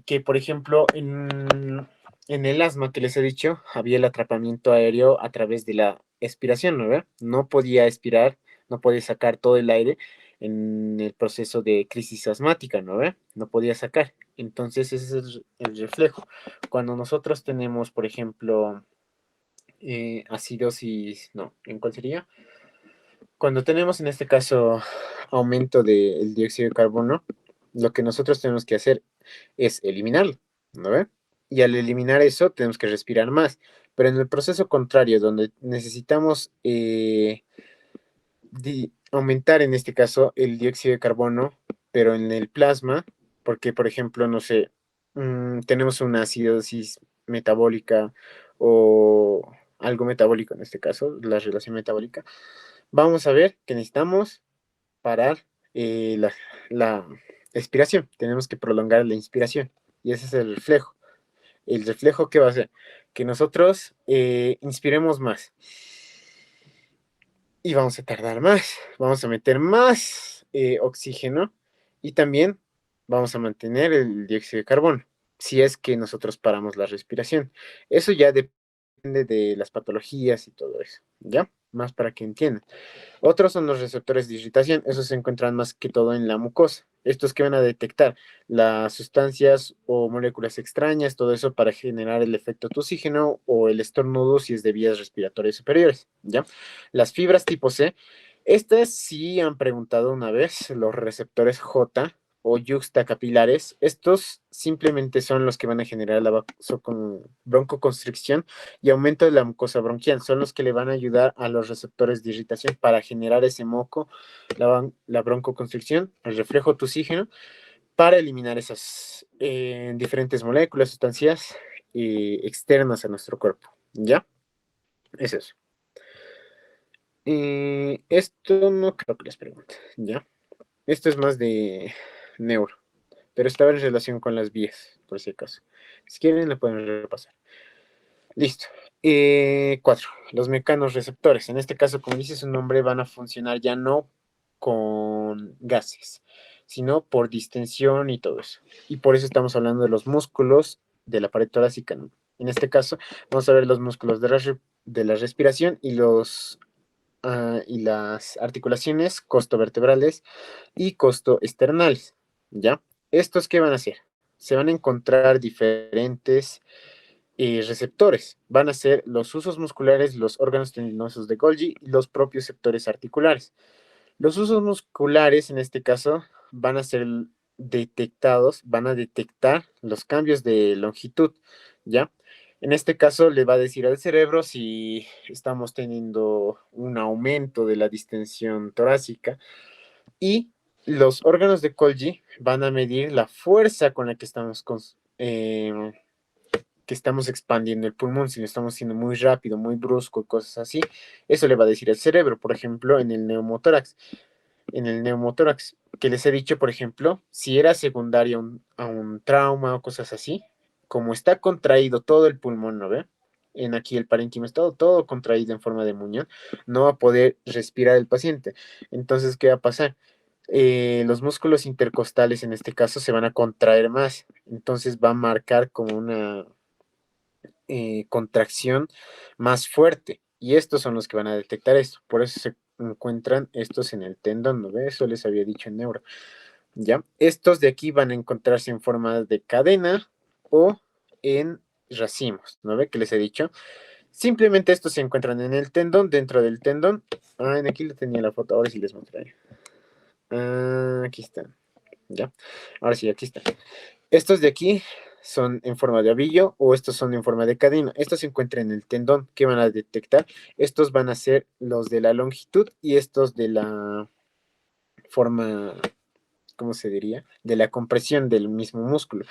que, por ejemplo, en el asma que les he dicho, había el atrapamiento aéreo a través de la expiración, ¿no ve? No podía expirar, no podía sacar todo el aire en el proceso de crisis asmática, ¿no ve? No podía sacar. Entonces, ese es el reflejo. Cuando nosotros tenemos, por ejemplo, acidosis, no, ¿en cuál sería? Cuando tenemos en este caso aumento del dióxido de carbono, lo que nosotros tenemos que hacer es eliminarlo, ¿no ve? Y al eliminar eso tenemos que respirar más. Pero en el proceso contrario, donde necesitamos aumentar en este caso el dióxido de carbono, pero en el plasma, porque por ejemplo, no sé, tenemos una acidosis metabólica o algo metabólico en este caso, la relación metabólica, vamos a ver que necesitamos parar la expiración, tenemos que prolongar la inspiración y ese es el reflejo. El reflejo que va a hacer que nosotros inspiremos más y vamos a tardar más, vamos a meter más oxígeno y también vamos a mantener el dióxido de carbono si es que nosotros paramos la respiración. Eso ya depende de las patologías y todo eso, ¿ya? Más para que entiendan. Otros son los receptores de irritación, esos se encuentran más que todo en la mucosa. Estos que van a detectar las sustancias o moléculas extrañas, todo eso para generar el efecto toxígeno o el estornudo si es de vías respiratorias superiores, ¿ya? Las fibras tipo C, estas sí han preguntado una vez, los receptores J o yuxtacapilares, estos simplemente son los que van a generar la broncoconstricción y aumento de la mucosa bronquial. Son los que le van a ayudar a los receptores de irritación para generar ese moco, la broncoconstricción, el reflejo toxígeno, para eliminar esas diferentes moléculas, sustancias externas a nuestro cuerpo. ¿Ya? Es eso. Esto no creo que les pregunte. ¿Ya? Esto es más de neuro, pero estaba en relación con las vías, por si acaso. Si quieren, la pueden repasar. Listo. 4. Los mecanorreceptores. En este caso, como dice su nombre, van a funcionar ya no con gases, sino por distensión y todo eso. Y por eso estamos hablando de los músculos de la pared torácica, ¿no? En este caso, vamos a ver los músculos de la respiración y las articulaciones costovertebrales y costoesternales, ¿ya? ¿Estos qué van a hacer? Se van a encontrar diferentes receptores. Van a ser los usos musculares, los órganos tendinosos de Golgi y los propios receptores articulares. Los usos musculares, en este caso, van a ser detectados, van a detectar los cambios de longitud, ¿ya? En este caso, le va a decir al cerebro si estamos teniendo un aumento de la distensión torácica y los órganos de Golgi van a medir la fuerza con la que estamos expandiendo el pulmón, si lo estamos haciendo muy rápido, muy brusco, cosas así, eso le va a decir el cerebro, por ejemplo, en el neumotórax. En el neumotórax, que les he dicho, por ejemplo, si era secundario a un trauma o cosas así, como está contraído todo el pulmón, ¿no ve? En aquí el parénquima está todo contraído en forma de muñón, no va a poder respirar el paciente. Entonces, ¿qué va a pasar? Los músculos intercostales en este caso se van a contraer más, entonces va a marcar como una contracción más fuerte. Y estos son los que van a detectar esto. Por eso se encuentran estos en el tendón, ¿no ve? Eso les había dicho en neuro. ¿Ya? Estos de aquí van a encontrarse en forma de cadena o en racimos, ¿no ve? Que les he dicho. Simplemente estos se encuentran en el tendón, dentro del tendón. Aquí le tenía la foto, ahora sí les mostraré. Aquí están, ¿ya? Ahora sí, aquí están. Estos de aquí son en forma de ovillo o estos son en forma de cadena. Estos se encuentran en el tendón. ¿Qué van a detectar? Estos van a ser los de la longitud y estos de la forma, ¿cómo se diría? De la compresión del mismo músculo.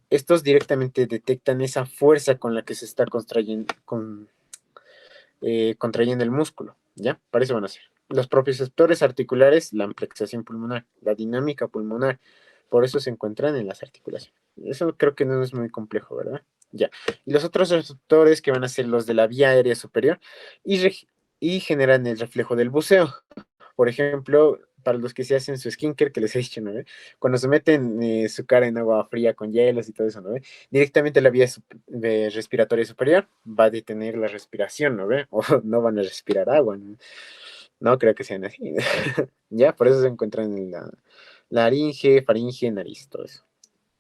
Estos directamente detectan esa fuerza con la que se está contrayendo el músculo, ¿ya? Para eso van a ser. Los propioceptores articulares, la amplexación pulmonar, la dinámica pulmonar, por eso se encuentran en las articulaciones. Eso creo que no es muy complejo, ¿verdad? Ya. Y los otros receptores que van a ser los de la vía aérea superior y generan el reflejo del buceo. Por ejemplo, para los que se hacen su skincare, que les he dicho, ¿no? Cuando se meten su cara en agua fría con hielos y todo eso, ¿no? Directamente la vía respiratoria superior va a detener la respiración, ¿no ve? O no van a respirar agua, ¿no? No creo que sean así. Ya, por eso se encuentran en la laringe, faringe, nariz, todo eso.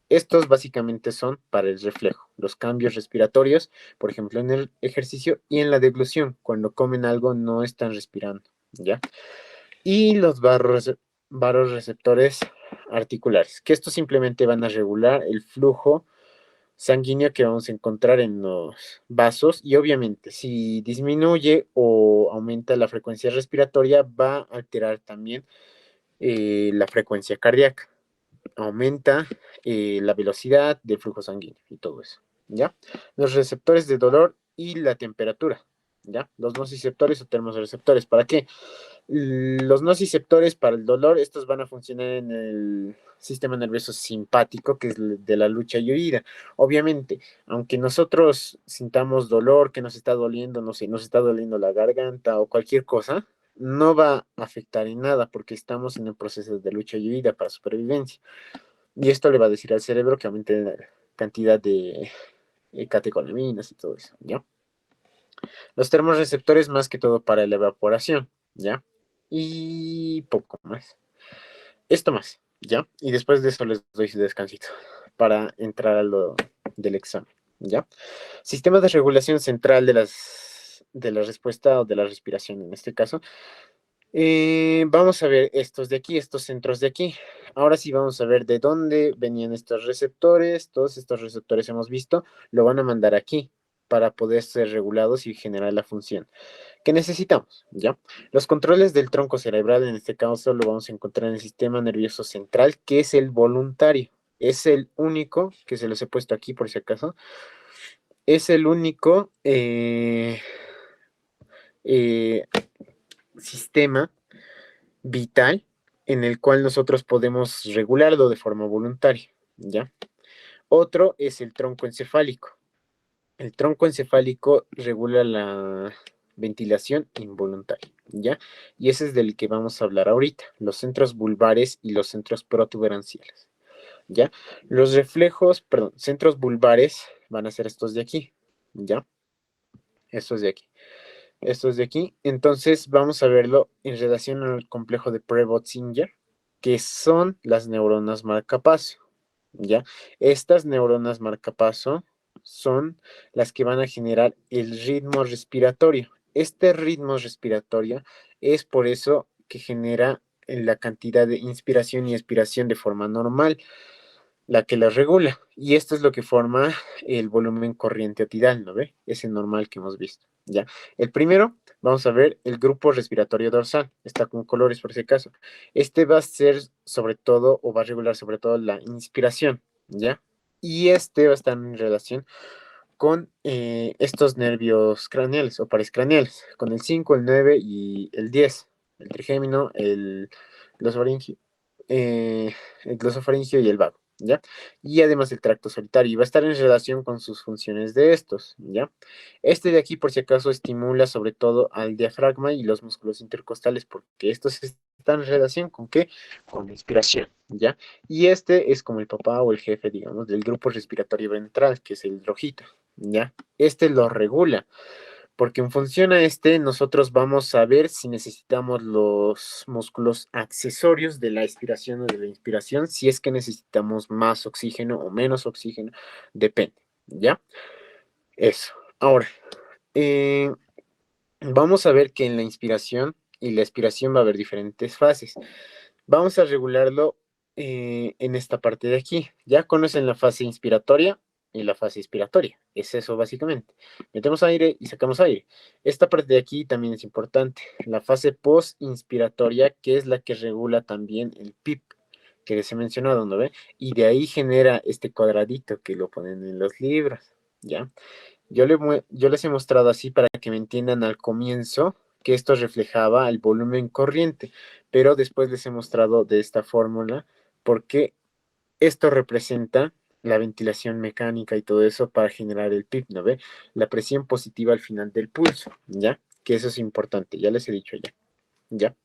Estos básicamente son para el reflejo, los cambios respiratorios, por ejemplo, en el ejercicio y en la deglución. Cuando comen algo no están respirando, ¿ya? Y los varoreceptores articulares, que estos simplemente van a regular el flujo sanguíneo que vamos a encontrar en los vasos y obviamente si disminuye o aumenta la frecuencia respiratoria va a alterar también la frecuencia cardíaca, aumenta la velocidad del flujo sanguíneo y todo eso, ¿ya? Los receptores de dolor y la temperatura, ¿ya? Los nociceptores o termorreceptores, ¿para qué? Los nociceptores para el dolor, estos van a funcionar en el sistema nervioso simpático, que es de la lucha y huida. Obviamente, aunque nosotros sintamos dolor, que nos está doliendo, no sé, nos está doliendo la garganta o cualquier cosa, no va a afectar en nada porque estamos en el proceso de lucha y huida para supervivencia. Y esto le va a decir al cerebro que aumente la cantidad de catecolaminas y todo eso, ¿ya? Los termorreceptores más que todo para la evaporación, ¿ya? Y poco más. Esto más, ¿ya? Y después de eso les doy su descansito para entrar a lo del examen, ¿ya? Sistema de regulación central de la respuesta o de la respiración en este caso. Vamos a ver estos de aquí, estos centros de aquí. Ahora sí vamos a ver de dónde venían estos receptores. Todos estos receptores hemos visto, lo van a mandar aquí para poder ser regulados y generar la función que necesitamos, ¿ya? Los controles del tronco cerebral, en este caso, lo vamos a encontrar en el sistema nervioso central, que es el voluntario. Es el único, que se los he puesto aquí por si acaso, es el único eh, sistema vital en el cual nosotros podemos regularlo de forma voluntaria, ¿ya? Otro es el tronco encefálico. El tronco encefálico regula la ventilación involuntaria, ¿ya? Y ese es del que vamos a hablar ahorita, los centros vulvares y los centros protuberanciales, ¿ya? Los reflejos, perdón, centros vulvares van a ser estos de aquí, ¿ya? Estos de aquí. Estos de aquí. Entonces vamos a verlo en relación al complejo de Prebot-Singer, que son las neuronas marcapaso, ¿ya? Estas neuronas marcapaso son las que van a generar el ritmo respiratorio. Este ritmo respiratorio es por eso que genera la cantidad de inspiración y expiración de forma normal, la que la regula. Y esto es lo que forma el volumen corriente otidal, ¿no ve? Ese normal que hemos visto, ¿ya? El primero, vamos a ver el grupo respiratorio dorsal. Está con colores por si acaso. Este va a ser sobre todo, o va a regular sobre todo la inspiración, ¿ya? Y este va a estar en relación con estos nervios craneales o parascraneales, con el 5 el 9 y el 10, el trigémino, glosofaringio, el glosofaringio y el vago, ¿ya? Y además el tracto solitario, y va a estar en relación con sus funciones de estos, ¿ya? Este de aquí, por si acaso, estimula sobre todo al diafragma y los músculos intercostales, porque estos están en relación con ¿qué? Con la inspiración, ¿ya? Y este es como el papá o el jefe, digamos, del grupo respiratorio ventral, que es el rojito, ¿ya? Este lo regula, porque en función a este, nosotros vamos a ver si necesitamos los músculos accesorios de la expiración o de la inspiración, si es que necesitamos más oxígeno o menos oxígeno, depende, ¿ya? Eso. Ahora, eh, vamos a ver que en la inspiración y la expiración va a haber diferentes fases. Vamos a regularlo en esta parte de aquí. Ya conocen la fase inspiratoria y la fase expiratoria. Es eso básicamente. Metemos aire y sacamos aire. Esta parte de aquí también es importante. La fase post-inspiratoria, que es la que regula también el PIP, que les he mencionado, ¿no ve? Y de ahí genera este cuadradito que lo ponen en los libros, ¿ya? Yo les he mostrado así para que me entiendan al comienzo que esto reflejaba el volumen corriente, pero después les he mostrado de esta fórmula porque esto representa la ventilación mecánica y todo eso para generar el PIP, ¿no ve? La presión positiva al final del pulso, ¿ya? Que eso es importante, ya les he dicho ya, ¿ya?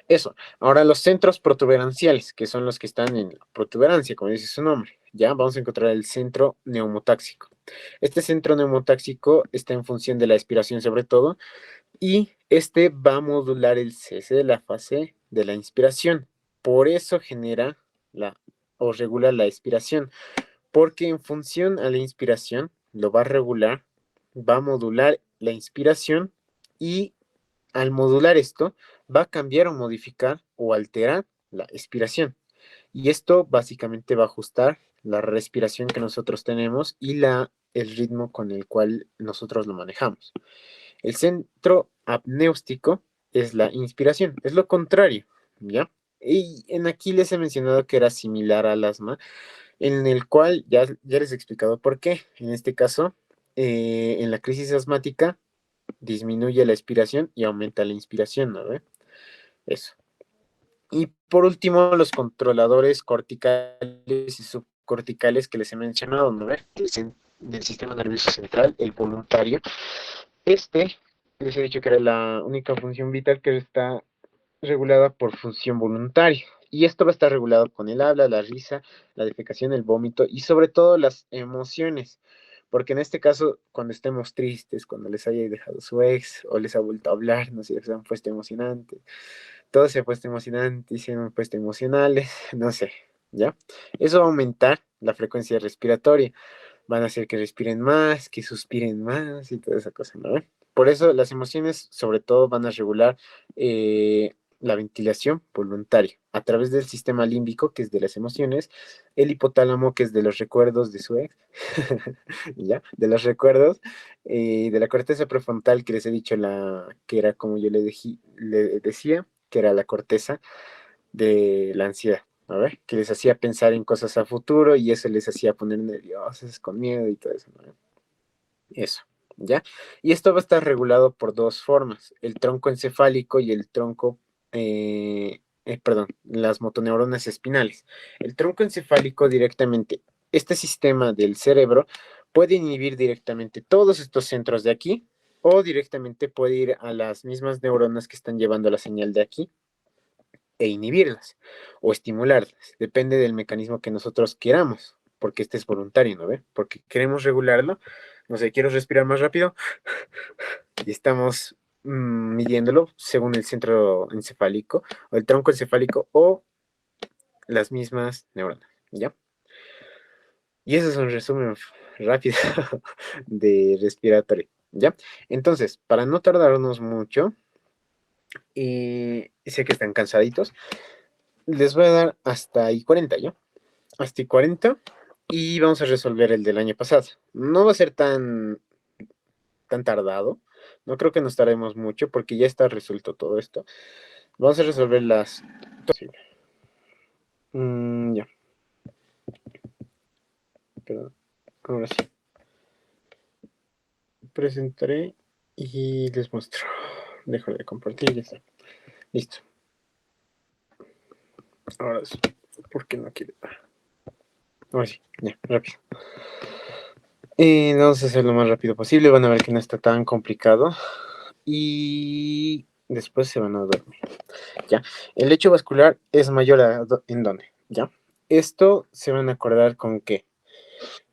Eso. Ahora los centros protuberanciales, que son los que están en la protuberancia, como dice su nombre, ¿ya? Vamos a encontrar el centro neumotáxico. Este centro neumotáxico está en función de la expiración sobre todo, y este va a modular el cese de la fase de la inspiración. Por eso genera o regula la expiración, porque en función a la inspiración lo va a regular, va a modular la inspiración y al modular esto va a cambiar o modificar o alterar la expiración. Y esto básicamente va a ajustar la respiración que nosotros tenemos y el ritmo con el cual nosotros lo manejamos. El centro apnéustico es la inspiración, es lo contrario, ¿ya? Y en aquí les he mencionado que era similar al asma, en el cual ya les he explicado por qué. En este caso, en la crisis asmática, disminuye la expiración y aumenta la inspiración, ¿no ve? Eso. Y por último, los controladores corticales y subcorticales que les he mencionado, ¿no ve? Del sistema nervioso central, el voluntario. Este, les he dicho que era la única función vital que está regulada por función voluntaria. Y esto va a estar regulado con el habla, la risa, la defecación, el vómito y sobre todo las emociones. Porque en este caso, cuando estemos tristes, cuando les haya dejado su ex o les ha vuelto a hablar, no sé, se han puesto emocionantes, todo se ha puesto emocionante y se han puesto emocionales, no sé, ¿ya? Eso va a aumentar la frecuencia respiratoria, van a hacer que respiren más, que suspiren más y toda esa cosa, ¿no? Por eso las emociones sobre todo van a regular la ventilación voluntaria a través del sistema límbico, que es de las emociones, el hipotálamo, que es de los recuerdos de su ex, ¿ya? De los recuerdos, de la corteza prefrontal, que les he dicho, que era como yo le decía, que era la corteza de la ansiedad, a ver, que les hacía pensar en cosas a futuro y eso les hacía poner nerviosos, con miedo y todo eso, ¿no? Eso, ¿ya? Y esto va a estar regulado por dos formas, el tronco encefálico y el tronco, perdón, las motoneuronas espinales. El tronco encefálico directamente, este sistema del cerebro puede inhibir directamente todos estos centros de aquí o directamente puede ir a las mismas neuronas que están llevando la señal de aquí e inhibirlas o estimularlas. Depende del mecanismo que nosotros queramos, porque este es voluntario, ¿no ve? Porque queremos regularlo. No sé, quiero respirar más rápido y estamos midiéndolo según el centro encefálico o el tronco encefálico o las mismas neuronas, ¿ya? Y eso es un resumen rápido de respiratorio, ¿ya? Entonces, para no tardarnos mucho, y sé que están cansaditos, les voy a dar hasta ahí 40, ¿ya? Hasta ahí 40 y vamos a resolver el del año pasado. No va a ser tan tardado, no creo que nos tardemos mucho porque ya está resuelto todo esto. Vamos a resolver las... Sí. Ya, perdón. Ahora sí. Presentaré y les muestro. Dejo de compartir y ya está. Listo. Ahora sí. ¿Por qué no quiere? Ahora sí, ya, rápido. Vamos a hacerlo lo más rápido posible. Van a ver que no está tan complicado. Y después se van a dormir. ¿Ya? El lecho vascular es mayor ¿en dónde? ¿Ya? Esto se van a acordar con que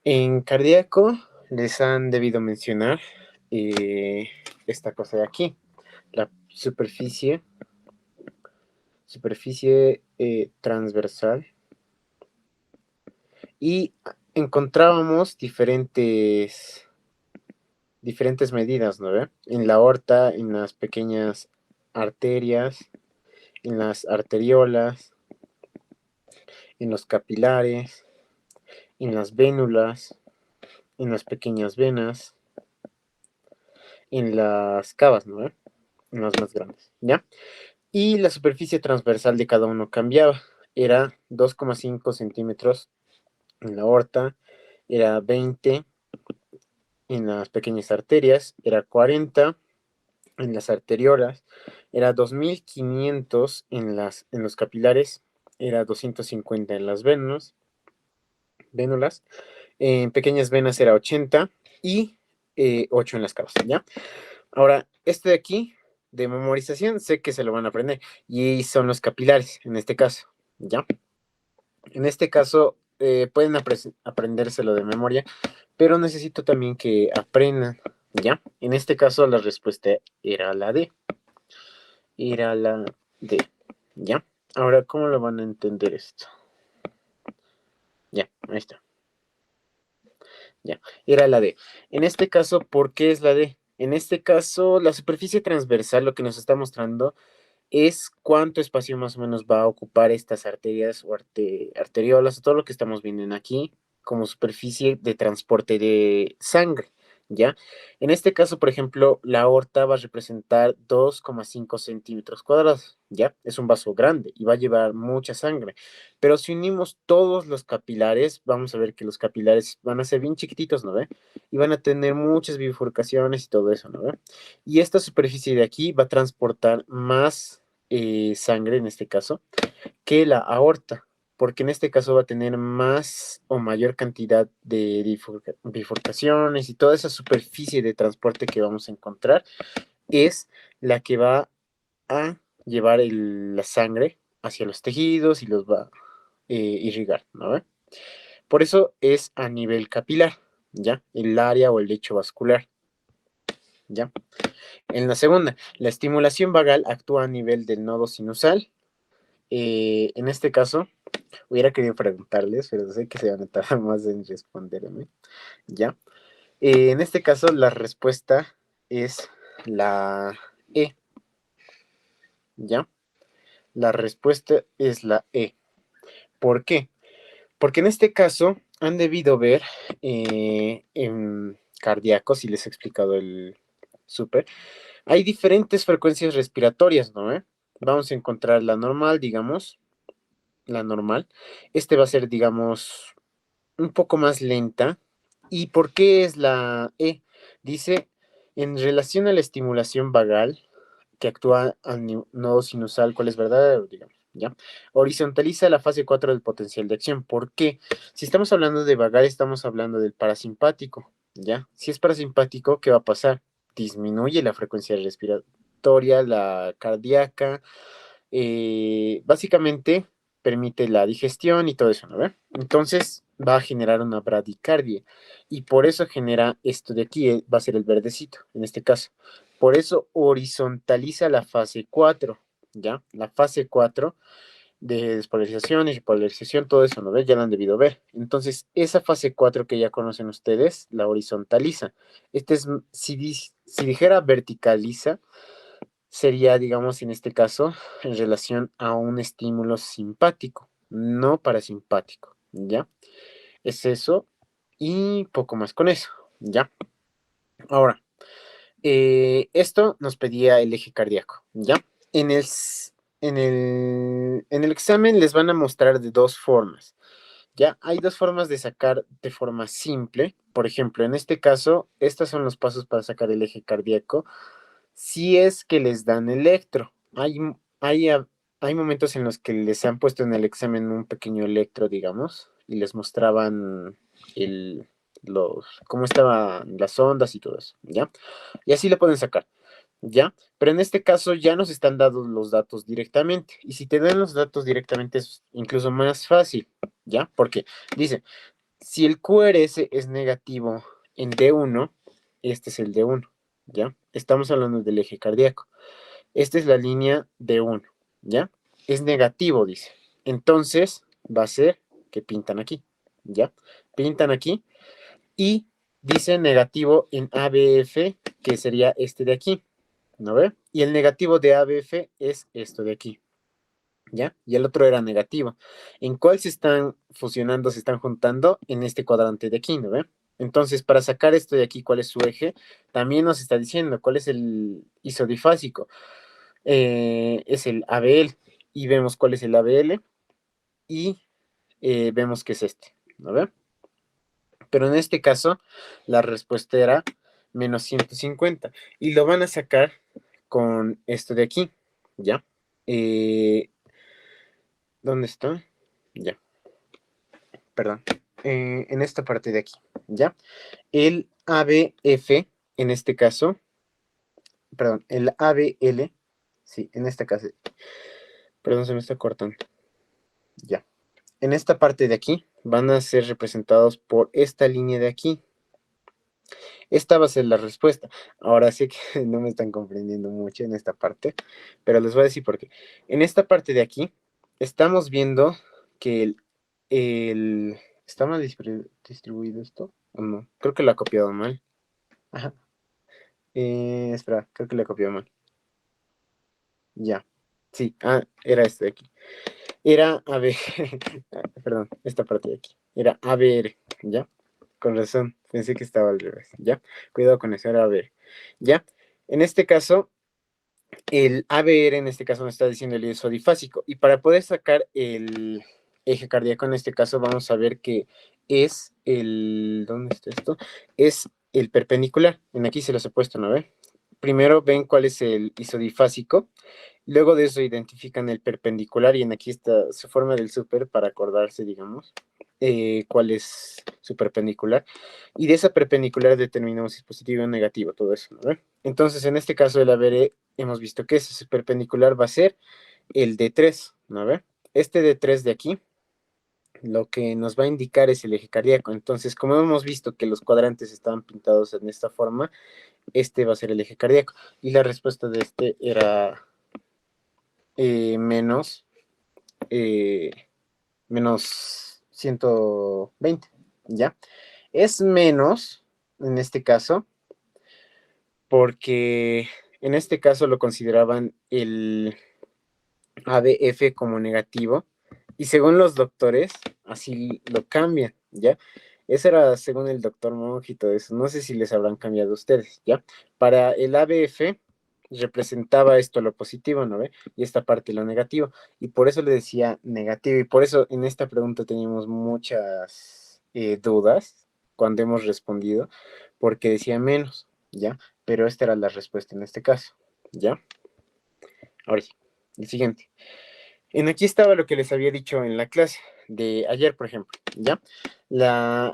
en cardíaco les han debido mencionar eh, esta cosa de aquí, la superficie transversal, y encontrábamos diferentes diferentes medidas, ¿no ve? En la aorta, en las pequeñas arterias, en las arteriolas, en los capilares, en las vénulas, en las pequeñas venas, en las cavas, ¿no ve? En las más grandes, ¿ya? Y la superficie transversal de cada uno cambiaba. Era 2,5 centímetros en la aorta, era 20 en las pequeñas arterias, era 40 en las arteriolas, era 2500 en los capilares, era 250 en las vénulas, en pequeñas venas era 80 y 8 en las cavas, ¿ya? Ahora, este de aquí, de memorización, sé que se lo van a aprender, y son los capilares, en este caso, ¿ya? En este caso, pueden aprendérselo de memoria, pero necesito también que aprendan, ¿ya? En este caso, la respuesta era la D. Era la D, ¿ya? Ahora, ¿cómo lo van a entender esto? Ya, ahí está. Ya, era la D. En este caso, ¿por qué es la D? En este caso, la superficie transversal lo que nos está mostrando es cuánto espacio más o menos va a ocupar estas arterias o arteriolas o todo lo que estamos viendo en aquí como superficie de transporte de sangre, ¿ya? En este caso, por ejemplo, la aorta va a representar 2,5 centímetros cuadrados, ¿ya? Es un vaso grande y va a llevar mucha sangre. Pero si unimos todos los capilares, vamos a ver que los capilares van a ser bien chiquititos, ¿no ve? Y van a tener muchas bifurcaciones y todo eso, ¿no ve? Y esta superficie de aquí va a transportar más sangre, en este caso, que la aorta, porque en este caso va a tener más o mayor cantidad de bifurcaciones y toda esa superficie de transporte que vamos a encontrar es la que va a llevar la sangre hacia los tejidos y los va a irrigar, ¿no ve? Por eso es a nivel capilar, ¿ya? El área o el lecho vascular, ¿ya? En la segunda, la estimulación vagal actúa a nivel del nodo sinusal. En este caso, hubiera querido preguntarles, pero sé que se van a tardar más en responderme, ¿ya? En este caso, la respuesta es la E, ¿ya? La respuesta es la E. ¿Por qué? Porque en este caso han debido ver en cardíaco, si les he explicado el súper, hay diferentes frecuencias respiratorias, ¿no? Vamos a encontrar la normal, digamos, la normal. Este va a ser, digamos, un poco más lenta. ¿Y por qué es la E? Dice, en relación a la estimulación vagal, que actúa al nodo sinusal, ¿cuál es verdad? Digamos, ¿ya? Horizontaliza la fase 4 del potencial de acción. ¿Por qué? Si estamos hablando de vagal, estamos hablando del parasimpático, ¿ya? Si es parasimpático, ¿qué va a pasar? Disminuye la frecuencia respiratoria, la cardíaca, básicamente permite la digestión y todo eso, ¿no ve? Entonces va a generar una bradicardia y por eso genera esto de aquí, va a ser el verdecito en este caso. Por eso horizontaliza la fase 4, ¿ya? La fase 4 de despolarización y repolarización, todo eso, ¿no ve? Ya lo han debido ver. Entonces, esa fase 4 que ya conocen ustedes, la horizontaliza. Este es, si dijera verticaliza, sería, digamos, en este caso, en relación a un estímulo simpático, no parasimpático, ¿ya? Es eso y poco más con eso, ¿ya? Ahora, esto nos pedía el eje cardíaco, ¿ya? En el examen les van a mostrar de dos formas, ¿ya? Hay dos formas de sacar de forma simple. Por ejemplo, en este caso, estos son los pasos para sacar el eje cardíaco si es que les dan electro. Hay momentos en los que les han puesto en el examen un pequeño electro, digamos, y les mostraban cómo estaban las ondas y todo eso, ¿ya? Y así le pueden sacar, ¿ya? Pero en este caso ya nos están dando los datos directamente. Y si te dan los datos directamente es incluso más fácil, ¿ya? Porque dice, si el QRS es negativo en D1, este es el D1, ¿ya? Estamos hablando del eje cardíaco. Esta es la línea D1, ¿ya? Es negativo, dice. Entonces, va a ser que pintan aquí, ¿ya? Pintan aquí y dice negativo en ABF, que sería este de aquí, ¿no ve? Y el negativo de ABF es esto de aquí, ¿ya? Y el otro era negativo. ¿En cuál se están fusionando, se están juntando? En este cuadrante de aquí, ¿no ve? Entonces, para sacar esto de aquí, ¿cuál es su eje? También nos está diciendo cuál es el isodifásico. Es el ABL. Y vemos cuál es el ABL. Y vemos que es este, ¿no ve? Pero en este caso, la respuesta era menos 150. Y lo van a sacar con esto de aquí, ¿ya? ¿Dónde está? Ya, perdón. En esta parte de aquí, ¿ya? El ABF, en este caso, perdón, el ABL, sí, en esta casa, perdón, se me está cortando, ya. En esta parte de aquí van a ser representados por esta línea de aquí. Esta va a ser la respuesta. Ahora sí que no me están comprendiendo mucho en esta parte, pero les voy a decir por qué. En esta parte de aquí, estamos viendo que ¿está mal distribuido esto? ¿O no? Creo que lo ha copiado mal. Ajá. Espera, creo que lo he copiado mal. Ya. Sí, era este de aquí. Era AB, perdón, esta parte de aquí. Era ABR, ¿ya? Con razón, pensé que estaba al revés, ¿ya? Cuidado con eso, era ABR, ¿ya? En este caso, el ABR en este caso nos está diciendo el ioso difásico. Y para poder sacar el eje cardíaco, en este caso vamos a ver que es el, ¿dónde está esto? Es el perpendicular. En aquí se los he puesto, ¿no ve? Primero ven cuál es el isodifásico, luego de eso identifican el perpendicular y en aquí está su forma del súper para acordarse, digamos, cuál es su perpendicular. Y de esa perpendicular determinamos si es positivo o negativo, todo eso, ¿no ve? Entonces, en este caso del ABR, hemos visto que ese perpendicular va a ser el D3, ¿no ve? Este D3 de aquí, lo que nos va a indicar es el eje cardíaco. Entonces, como hemos visto que los cuadrantes estaban pintados en esta forma, este va a ser el eje cardíaco. Y la respuesta de este era menos, eh, menos 120, ¿ya? Es menos, en este caso, porque en este caso lo consideraban el ABF como negativo, y según los doctores, así lo cambian, ¿ya? Eso era según el doctor Monge y todo eso. No sé si les habrán cambiado ustedes, ¿ya? Para el ABF representaba esto lo positivo, ¿no ve? Y esta parte lo negativo. Y por eso le decía negativo. Y por eso en esta pregunta teníamos muchas dudas cuando hemos respondido, porque decía menos, ¿ya? Pero esta era la respuesta en este caso, ¿ya? Ahora sí, el siguiente. En aquí estaba lo que les había dicho en la clase de ayer, por ejemplo, ¿ya?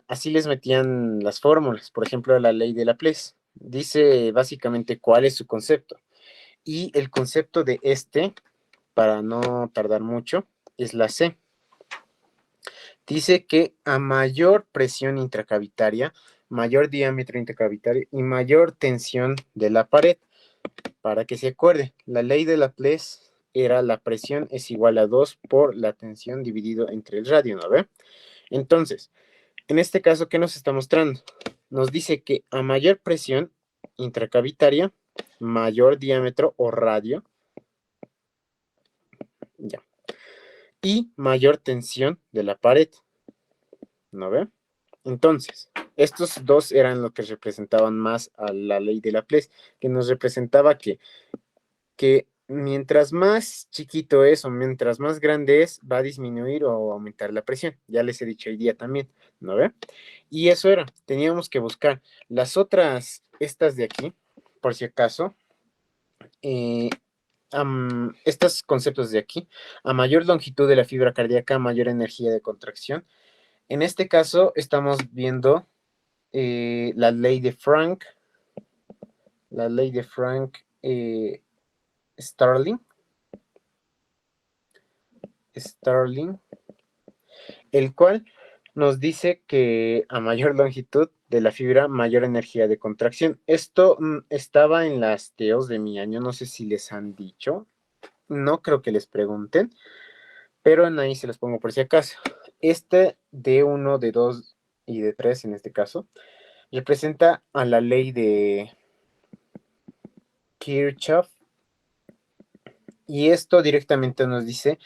Así les metían las fórmulas, por ejemplo, la ley de Laplace. Dice básicamente cuál es su concepto. Y el concepto de este, para no tardar mucho, es la C. Dice que a mayor presión intracavitaria, mayor diámetro intracavitario y mayor tensión de la pared. Para que se acuerde, la ley de Laplace era la presión es igual a 2 por la tensión dividido entre el radio, ¿no ve? Entonces, en este caso, ¿qué nos está mostrando? Nos dice que a mayor presión intracavitaria, mayor diámetro o radio, ya, y mayor tensión de la pared, ¿no ve? Entonces, estos dos eran lo que representaban más a la ley de Laplace, que nos representaba que mientras más chiquito es o mientras más grande es, va a disminuir o aumentar la presión. Ya les he dicho hoy día también, ¿no ve? Y eso era, teníamos que buscar las otras, estas de aquí, por si acaso, eh, estos conceptos de aquí, a mayor longitud de la fibra cardíaca, mayor energía de contracción. En este caso, estamos viendo la ley de Frank, la ley de Frank Starling, Starling, el cual nos dice que a mayor longitud de la fibra, mayor energía de contracción. Esto estaba en las TEOs de mi año, no sé si les han dicho, no creo que les pregunten, pero en ahí se los pongo por si acaso. Este D1, D2 y D3 en este caso, representa a la ley de Kirchhoff, y esto directamente nos dice,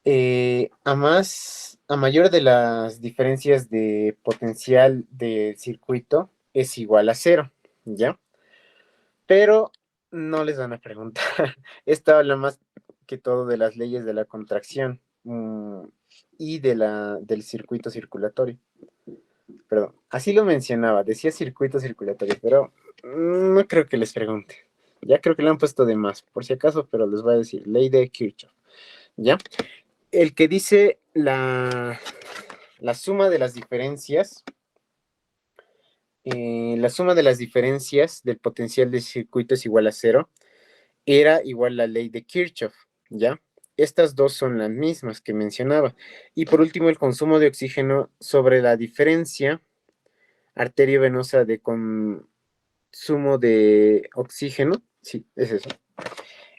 a mayor de las diferencias de potencial del circuito es igual a cero, ¿ya? Pero no les van a preguntar. Esto habla más que todo de las leyes de la contracción, y del circuito circulatorio. Perdón, así lo mencionaba, decía circuito circulatorio, pero no creo que les pregunte. Ya creo que lo han puesto de más, por si acaso, pero les voy a decir, ley de Kirchhoff, ¿ya? El que dice la suma de las diferencias, la suma de las diferencias del potencial del circuito es igual a cero, era igual a la ley de Kirchhoff, ¿ya? Estas dos son las mismas que mencionaba. Y por último, el consumo de oxígeno sobre la diferencia arteriovenosa de consumo de oxígeno. Sí, es eso.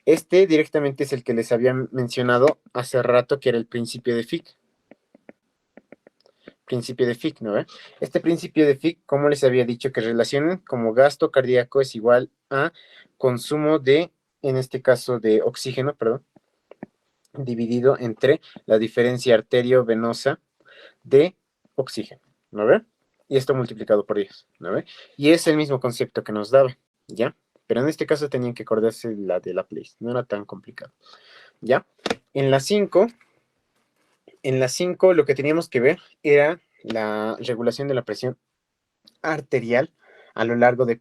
Este directamente es el que les había mencionado hace rato, que era el principio de Fick. Principio de Fick, ¿no? Este principio de Fick, como les había dicho, que relacionan como gasto cardíaco es igual a consumo de, en este caso, de oxígeno, perdón, dividido entre la diferencia arteriovenosa de oxígeno, ¿no ve? Y esto multiplicado por 10, ¿no ve? Y es el mismo concepto que nos daba, ¿ya? Pero en este caso tenían que acordarse la de Laplace, no era tan complicado, ¿ya? En la 5, lo que teníamos que ver era la regulación de la presión arterial a lo largo de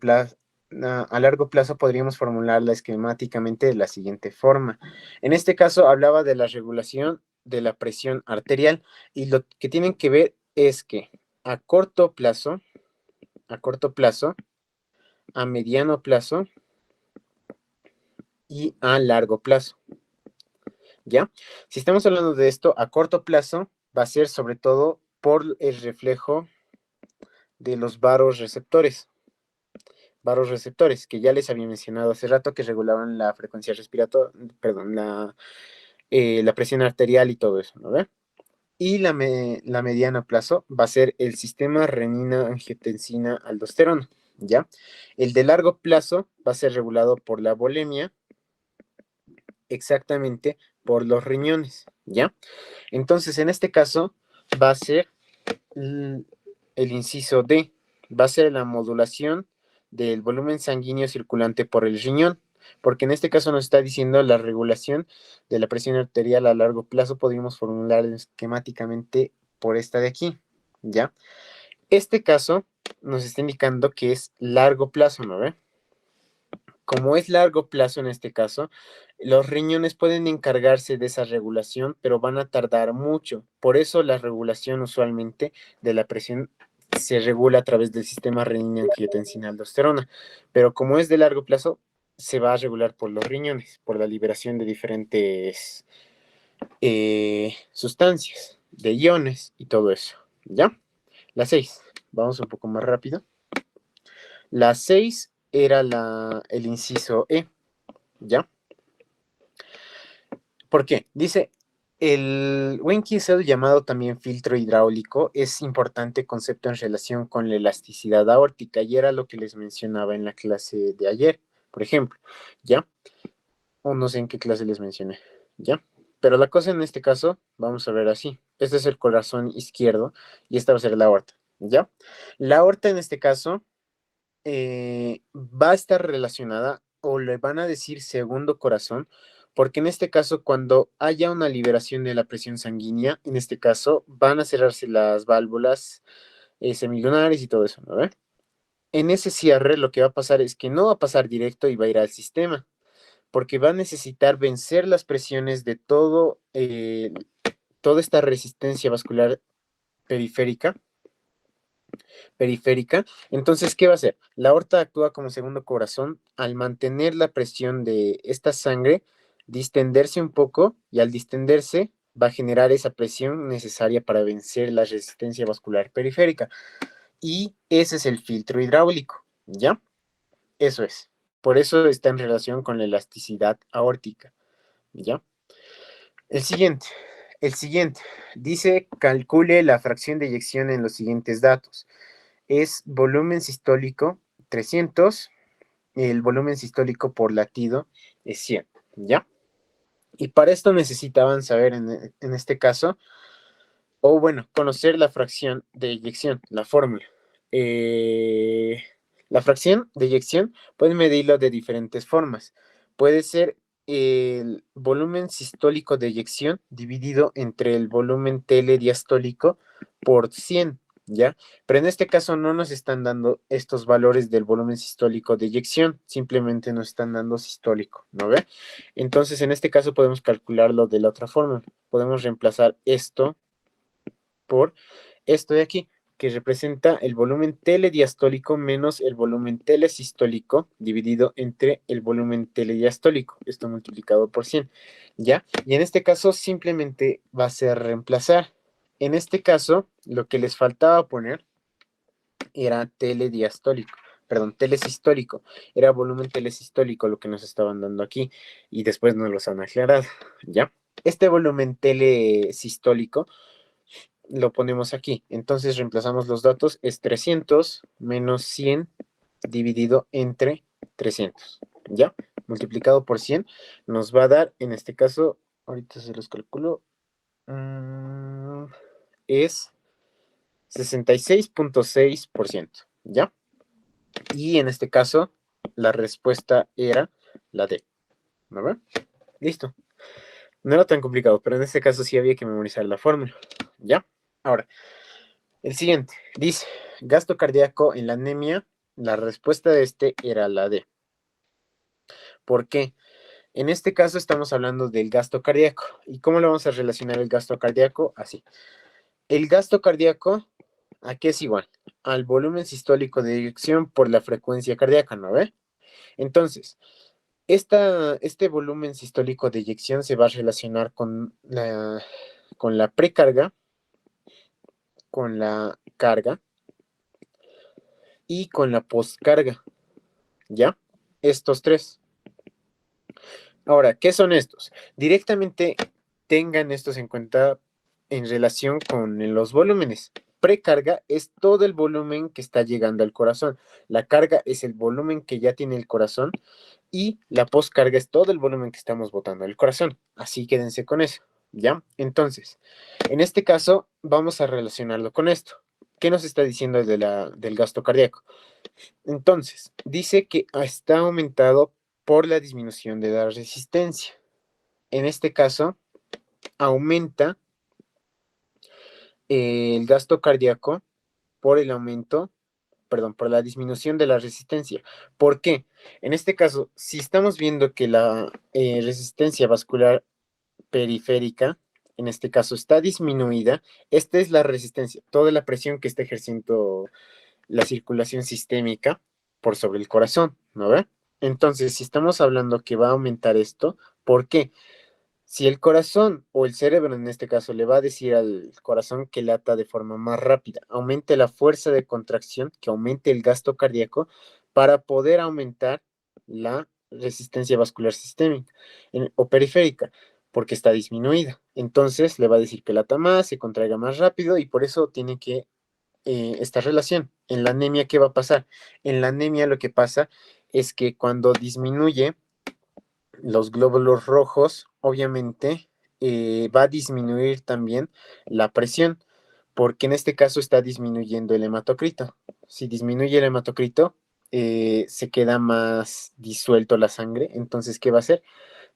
a largo plazo. Podríamos formularla esquemáticamente de la siguiente forma. En este caso hablaba de la regulación de la presión arterial, y lo que tienen que ver es que a corto plazo, a corto plazo, a mediano plazo y a largo plazo, ¿ya? Si estamos hablando de esto, a corto plazo va a ser sobre todo por el reflejo de los varos receptores, que ya les había mencionado hace rato, que regulaban la frecuencia respiratoria, perdón, la presión arterial y todo eso, ¿no ve? Y la mediana plazo va a ser el sistema renina-angiotensina-aldosterona, ¿ya? El de largo plazo va a ser regulado por la volemia, exactamente por los riñones, ¿ya? Entonces, en este caso, va a ser el inciso D, va a ser la modulación del volumen sanguíneo circulante por el riñón, porque en este caso nos está diciendo la regulación de la presión arterial a largo plazo. Podríamos formular esquemáticamente por esta de aquí, ¿ya? Este caso nos está indicando que es largo plazo, ¿no ve? Como es largo plazo en este caso, los riñones pueden encargarse de esa regulación, pero van a tardar mucho. Por eso la regulación usualmente de la presión se regula a través del sistema renina-angiotensina-aldosterona, pero como es de largo plazo, se va a regular por los riñones, por la liberación de diferentes sustancias, de iones y todo eso, ¿ya? La 6, vamos un poco más rápido. La 6 era el inciso E, ¿ya? ¿Por qué? Dice, el Winkelried, llamado también filtro hidráulico, es importante concepto en relación con la elasticidad aórtica, y era lo que les mencionaba en la clase de ayer, por ejemplo, ¿ya? O no sé en qué clase les mencioné, ¿ya? Pero la cosa en este caso, vamos a ver así. Este es el corazón izquierdo y esta va a ser la aorta, ¿ya? La aorta en este caso va a estar relacionada, o le van a decir segundo corazón, porque en este caso, cuando haya una liberación de la presión sanguínea, en este caso van a cerrarse las válvulas semilunares y todo eso, ¿no ve? En ese cierre lo que va a pasar es que no va a pasar directo y va a ir al sistema, porque va a necesitar vencer las presiones de toda esta resistencia vascular periférica, Entonces, ¿qué va a hacer? La aorta actúa como segundo corazón al mantener la presión de esta sangre, distenderse un poco, y al distenderse va a generar esa presión necesaria para vencer la resistencia vascular periférica. Y ese es el filtro hidráulico, ¿ya? Eso es. Por eso está en relación con la elasticidad aórtica, ¿ya? El siguiente. El siguiente dice, calcule la fracción de eyección en los siguientes datos. es volumen sistólico 300, el volumen sistólico por latido es 100, ¿ya? Y para esto necesitaban saber en este caso, o bueno, conocer la fracción de eyección, la fórmula. Eh, la fracción de eyección pueden medirlo de diferentes formas. Puede ser el volumen sistólico de eyección dividido entre el volumen telediastólico por 100, ¿ya? Pero en este caso no nos están dando estos valores del volumen sistólico de eyección, simplemente nos están dando sistólico, ¿no ve? Entonces, en este caso podemos calcularlo de la otra forma. Podemos reemplazar esto por esto de aquí, que representa el volumen telediastólico menos el volumen telesistólico dividido entre el volumen telediastólico, esto multiplicado por 100, ¿ya? Y en este caso simplemente va a ser reemplazar. En este caso, lo que les faltaba poner era telediastólico, perdón, telesistólico, era volumen telesistólico lo que nos estaban dando aquí, y después nos los han aclarado, ¿ya? Este volumen telesistólico lo ponemos aquí. Entonces reemplazamos los datos, es 300 menos 100 dividido entre 300, ¿ya? Multiplicado por 100 nos va a dar, en este caso, ahorita se los calculo, es 66.6%, ¿ya? Y en este caso, la respuesta era la D, ¿no ve? Listo. No era tan complicado, pero en este caso sí había que memorizar la fórmula, ¿ya? Ahora, el siguiente dice, gasto cardíaco en la anemia, la respuesta de este era la D. ¿Por qué? En este caso estamos hablando del gasto cardíaco. ¿Y cómo lo vamos a relacionar el gasto cardíaco? Así. El gasto cardíaco, ¿a qué es igual? Al volumen sistólico de eyección por la frecuencia cardíaca, ¿no ve? Entonces, este volumen sistólico de eyección se va a relacionar con la precarga, con la carga y con la postcarga, ¿ya? Estos tres. Ahora, ¿qué son estos? Directamente tengan estos en cuenta en relación con los volúmenes. Precarga es todo el volumen que está llegando al corazón. La carga es el volumen que ya tiene el corazón y la postcarga es todo el volumen que estamos botando al corazón. Así quédense con eso, ¿ya? Entonces, en este caso vamos a relacionarlo con esto. ¿Qué nos está diciendo del gasto cardíaco? Entonces, dice que está aumentado por la disminución de la resistencia. En este caso, aumenta el gasto cardíaco por el aumento, perdón, por la disminución de la resistencia. ¿Por qué? En este caso, si estamos viendo que la resistencia vascular periférica, en este caso, está disminuida, esta es la resistencia, toda la presión que está ejerciendo la circulación sistémica por sobre el corazón, ¿no ve? Entonces, si estamos hablando que va a aumentar esto, ¿por qué? Si el corazón o el cerebro en este caso le va a decir al corazón que lata de forma más rápida, aumente la fuerza de contracción, que aumente el gasto cardíaco para poder aumentar la resistencia vascular sistémica o periférica, porque está disminuida. Entonces le va a decir que lata más, se contraiga más rápido y por eso tiene que esta relación. En la anemia, ¿qué va a pasar? En la anemia lo que pasa es que cuando disminuye los glóbulos rojos, obviamente va a disminuir también la presión, porque en este caso está disminuyendo el hematocrito. Si disminuye el hematocrito, se queda más disuelto la sangre, entonces, ¿qué va a hacer?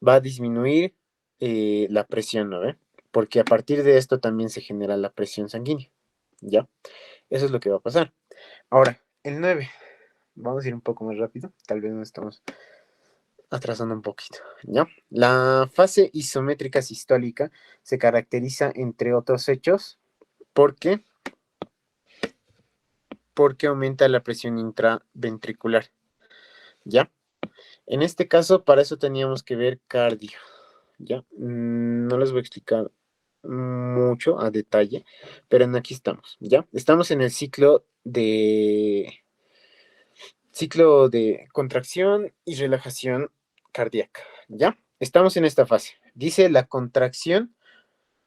Va a disminuir la presión, ¿no ve? Porque a partir de esto también se genera la presión sanguínea, ¿ya? Eso es lo que va a pasar. Ahora, el 9. Vamos a ir un poco más rápido, tal vez no estamos atrasando un poquito, ¿ya? La fase isométrica sistólica se caracteriza, entre otros hechos, porque porque aumenta la presión intraventricular, ¿ya? En este caso, para eso teníamos que ver cardio, ¿ya? No les voy a explicar mucho a detalle, pero aquí estamos, ¿ya? Estamos en el ciclo de contracción y relajación cardíaca, ¿ya? Estamos en esta fase. Dice la contracción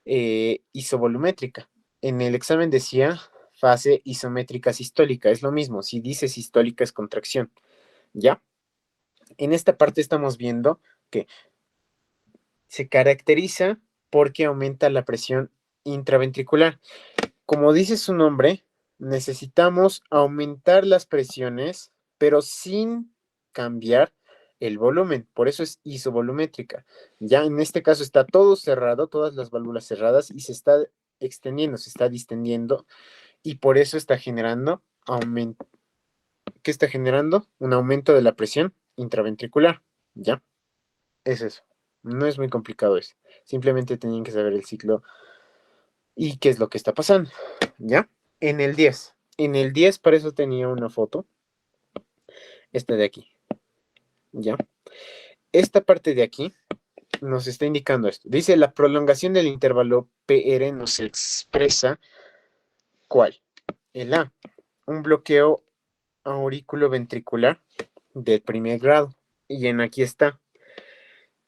isovolumétrica. En el examen decía fase isométrica sistólica. Es lo mismo, si dice sistólica es contracción, ¿ya? En esta parte estamos viendo que se caracteriza porque aumenta la presión intraventricular. Como dice su nombre, necesitamos aumentar las presiones, pero sin cambiar el volumen. Por eso es isovolumétrica. Ya en este caso está todo cerrado, todas las válvulas cerradas y se está extendiendo, se está distendiendo y por eso está generando aumento. ¿Qué está generando? Un aumento de la presión intraventricular. ¿Ya? Es eso. No es muy complicado eso. Simplemente tenían que saber el ciclo y qué es lo que está pasando. ¿Ya? En el 10. En el 10, para eso tenía una foto. Esta de aquí. ¿Ya? Esta parte de aquí nos está indicando esto. Dice, la prolongación del intervalo PR nos expresa ¿cuál? El A. Un bloqueo auriculoventricular del primer grado. Y en aquí está.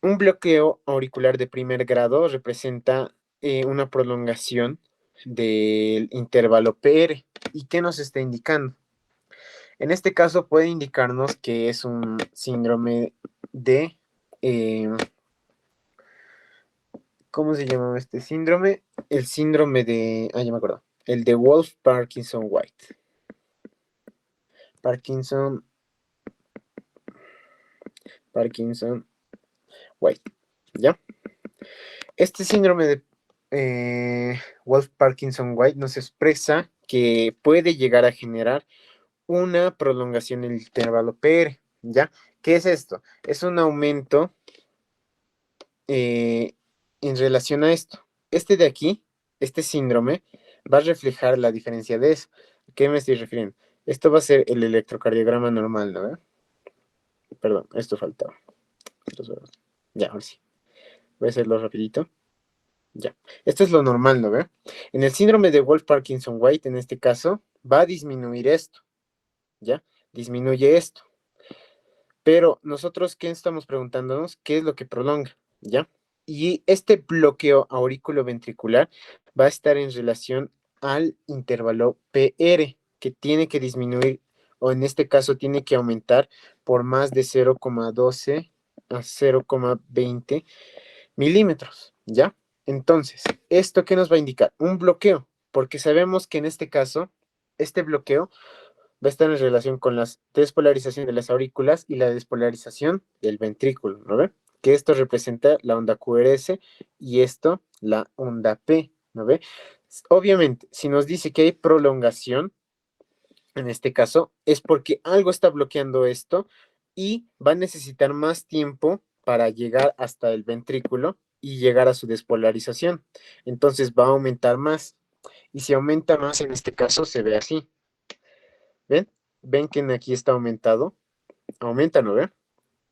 Un bloqueo auricular de primer grado representa una prolongación del intervalo PR. ¿Y qué nos está indicando? En este caso puede indicarnos que es un síndrome de... ¿cómo se llama este síndrome? El síndrome de... Ah, ya me acuerdo. El de Wolff-Parkinson-White. Parkinson-White. ¿Ya? Este síndrome de Wolff-Parkinson-White nos expresa que puede llegar a generar una prolongación del intervalo PR, ¿ya? ¿Qué es esto? Es un aumento en relación a esto. Este de aquí, este síndrome, va a reflejar la diferencia de eso. ¿A qué me estoy refiriendo? Esto va a ser el electrocardiograma normal, ¿no? Perdón, esto faltaba. Ya, ahora sí. Voy a hacerlo rapidito. Ya. Esto es lo normal, ¿no ve? En el síndrome de Wolff-Parkinson-White, en este caso, va a disminuir esto, ¿ya? Disminuye esto. Pero nosotros, ¿qué estamos preguntándonos? ¿Qué es lo que prolonga? ¿Ya? Y este bloqueo auriculoventricular va a estar en relación al intervalo PR, que tiene que disminuir, o en este caso tiene que aumentar por más de 0,12 a 0,20 milímetros, ¿ya? Entonces, ¿esto qué nos va a indicar? Un bloqueo, porque sabemos que en este caso, este bloqueo va a estar en relación con la despolarización de las aurículas y la despolarización del ventrículo, ¿no ve? Que esto representa la onda QRS y esto la onda P, ¿no ve? Obviamente, si nos dice que hay prolongación, en este caso, es porque algo está bloqueando esto y va a necesitar más tiempo para llegar hasta el ventrículo y llegar a su despolarización. Entonces va a aumentar más. Y si aumenta más, en este caso, se ve así. ¿Ven? ¿Ven que aquí está aumentado? Aumenta, ¿no ve?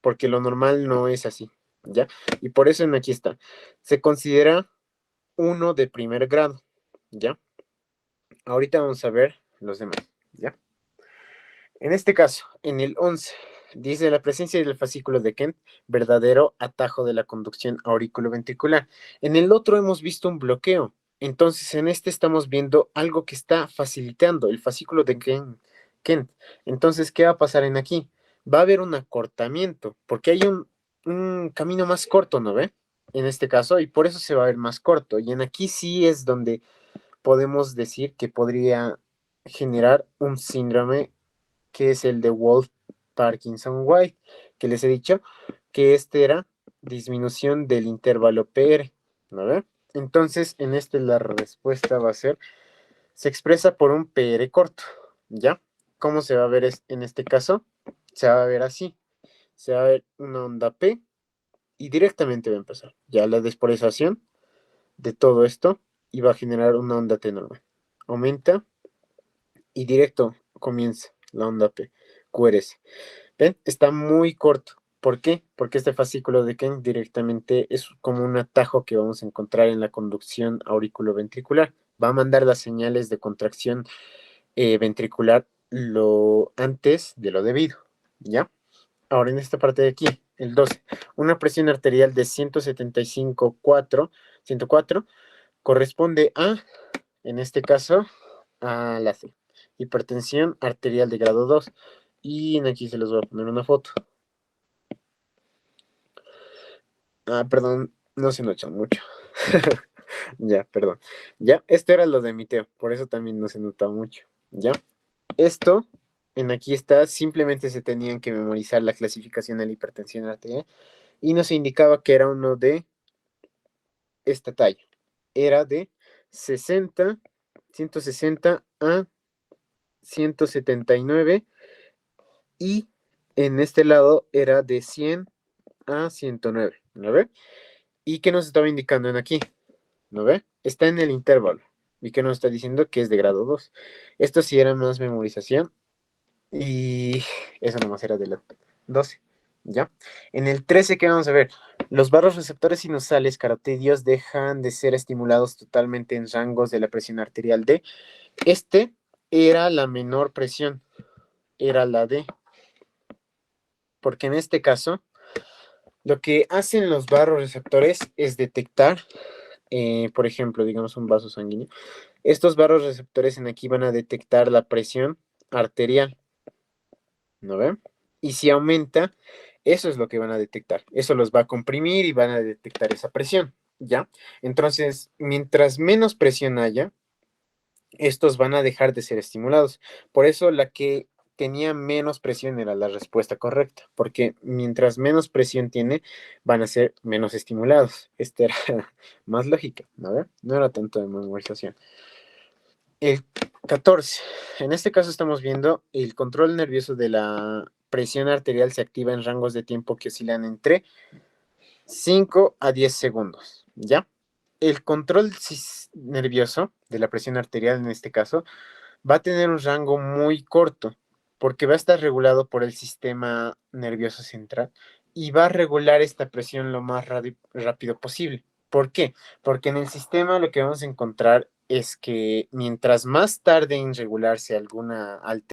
Porque lo normal no es así, ¿ya? Y por eso en aquí está. Se considera uno de primer grado, ¿ya? Ahorita vamos a ver los demás, ¿ya? En este caso, en el 11, dice la presencia del fascículo de Kent, verdadero atajo de la conducción auriculoventricular. En el otro hemos visto un bloqueo. Entonces, en este estamos viendo algo que está facilitando el fascículo de Kent. Entonces, ¿qué va a pasar en aquí? Va a haber un acortamiento, porque hay un camino más corto, ¿no ve? En este caso, y por eso se va a ver más corto. Y en aquí sí es donde podemos decir que podría generar un síndrome que es el de Wolff-Parkinson-White, que les he dicho que este era disminución del intervalo PR, ¿no ve? Entonces, en este la respuesta va a ser, se expresa por un PR corto, ¿ya? ¿Cómo se va a ver en este caso? Se va a ver así, se va a ver una onda P y directamente va a empezar ya la despolarización de todo esto y va a generar una onda T normal. Aumenta y directo comienza la onda P, QRS. ¿Ven? Está muy corto. ¿Por qué? Porque este fascículo de Kent directamente es como un atajo que vamos a encontrar en la conducción auriculoventricular. Va a mandar las señales de contracción ventricular lo antes de lo debido. ¿Ya? Ahora en esta parte de aquí, el 12. Una presión arterial de 175,4, 104 corresponde a, en este caso, a la C. Hipertensión arterial de grado 2. Y aquí se les voy a poner una foto. Perdón, no se nota mucho. Ya, perdón. Ya, esto era lo de miteo, por eso también no se nota mucho. Ya, esto en aquí está, simplemente se tenían que memorizar la clasificación de la hipertensión arterial y nos indicaba que era uno de esta talla. Era de 60, 160 a 179 y en este lado era de 100 a 109, ¿no ve? ¿Y qué nos estaba indicando en aquí? ¿No ve? Está en el intervalo. ¿Y qué nos está diciendo? Que es de grado 2. Esto sí era más memorización y eso nomás era de la 12. ¿Ya? En el 13, ¿qué vamos a ver? Los vasos receptores sinusales carotidios dejan de ser estimulados totalmente en rangos de la presión arterial D. Este era la menor presión, era la D. Porque en este caso, lo que hacen los receptores es detectar, por ejemplo, digamos un vaso sanguíneo. Estos receptores en aquí van a detectar la presión arterial, ¿no ven? Y si aumenta, eso es lo que van a detectar. Eso los va a comprimir y van a detectar esa presión, ¿ya? Entonces, mientras menos presión haya, estos van a dejar de ser estimulados. Por eso la que tenía menos presión era la respuesta correcta, porque mientras menos presión tiene, van a ser menos estimulados. Esta era más lógica, ¿no? No era tanto de memorización. El 14. En este caso estamos viendo el control nervioso de la presión arterial se activa en rangos de tiempo que oscilan entre 5 a 10 segundos, ¿ya? El control nervioso de la presión arterial en este caso va a tener un rango muy corto porque va a estar regulado por el sistema nervioso central y va a regular esta presión lo más rápido posible. ¿Por qué? Porque en el sistema lo que vamos a encontrar es que mientras más tarde en regularse alguna alteración,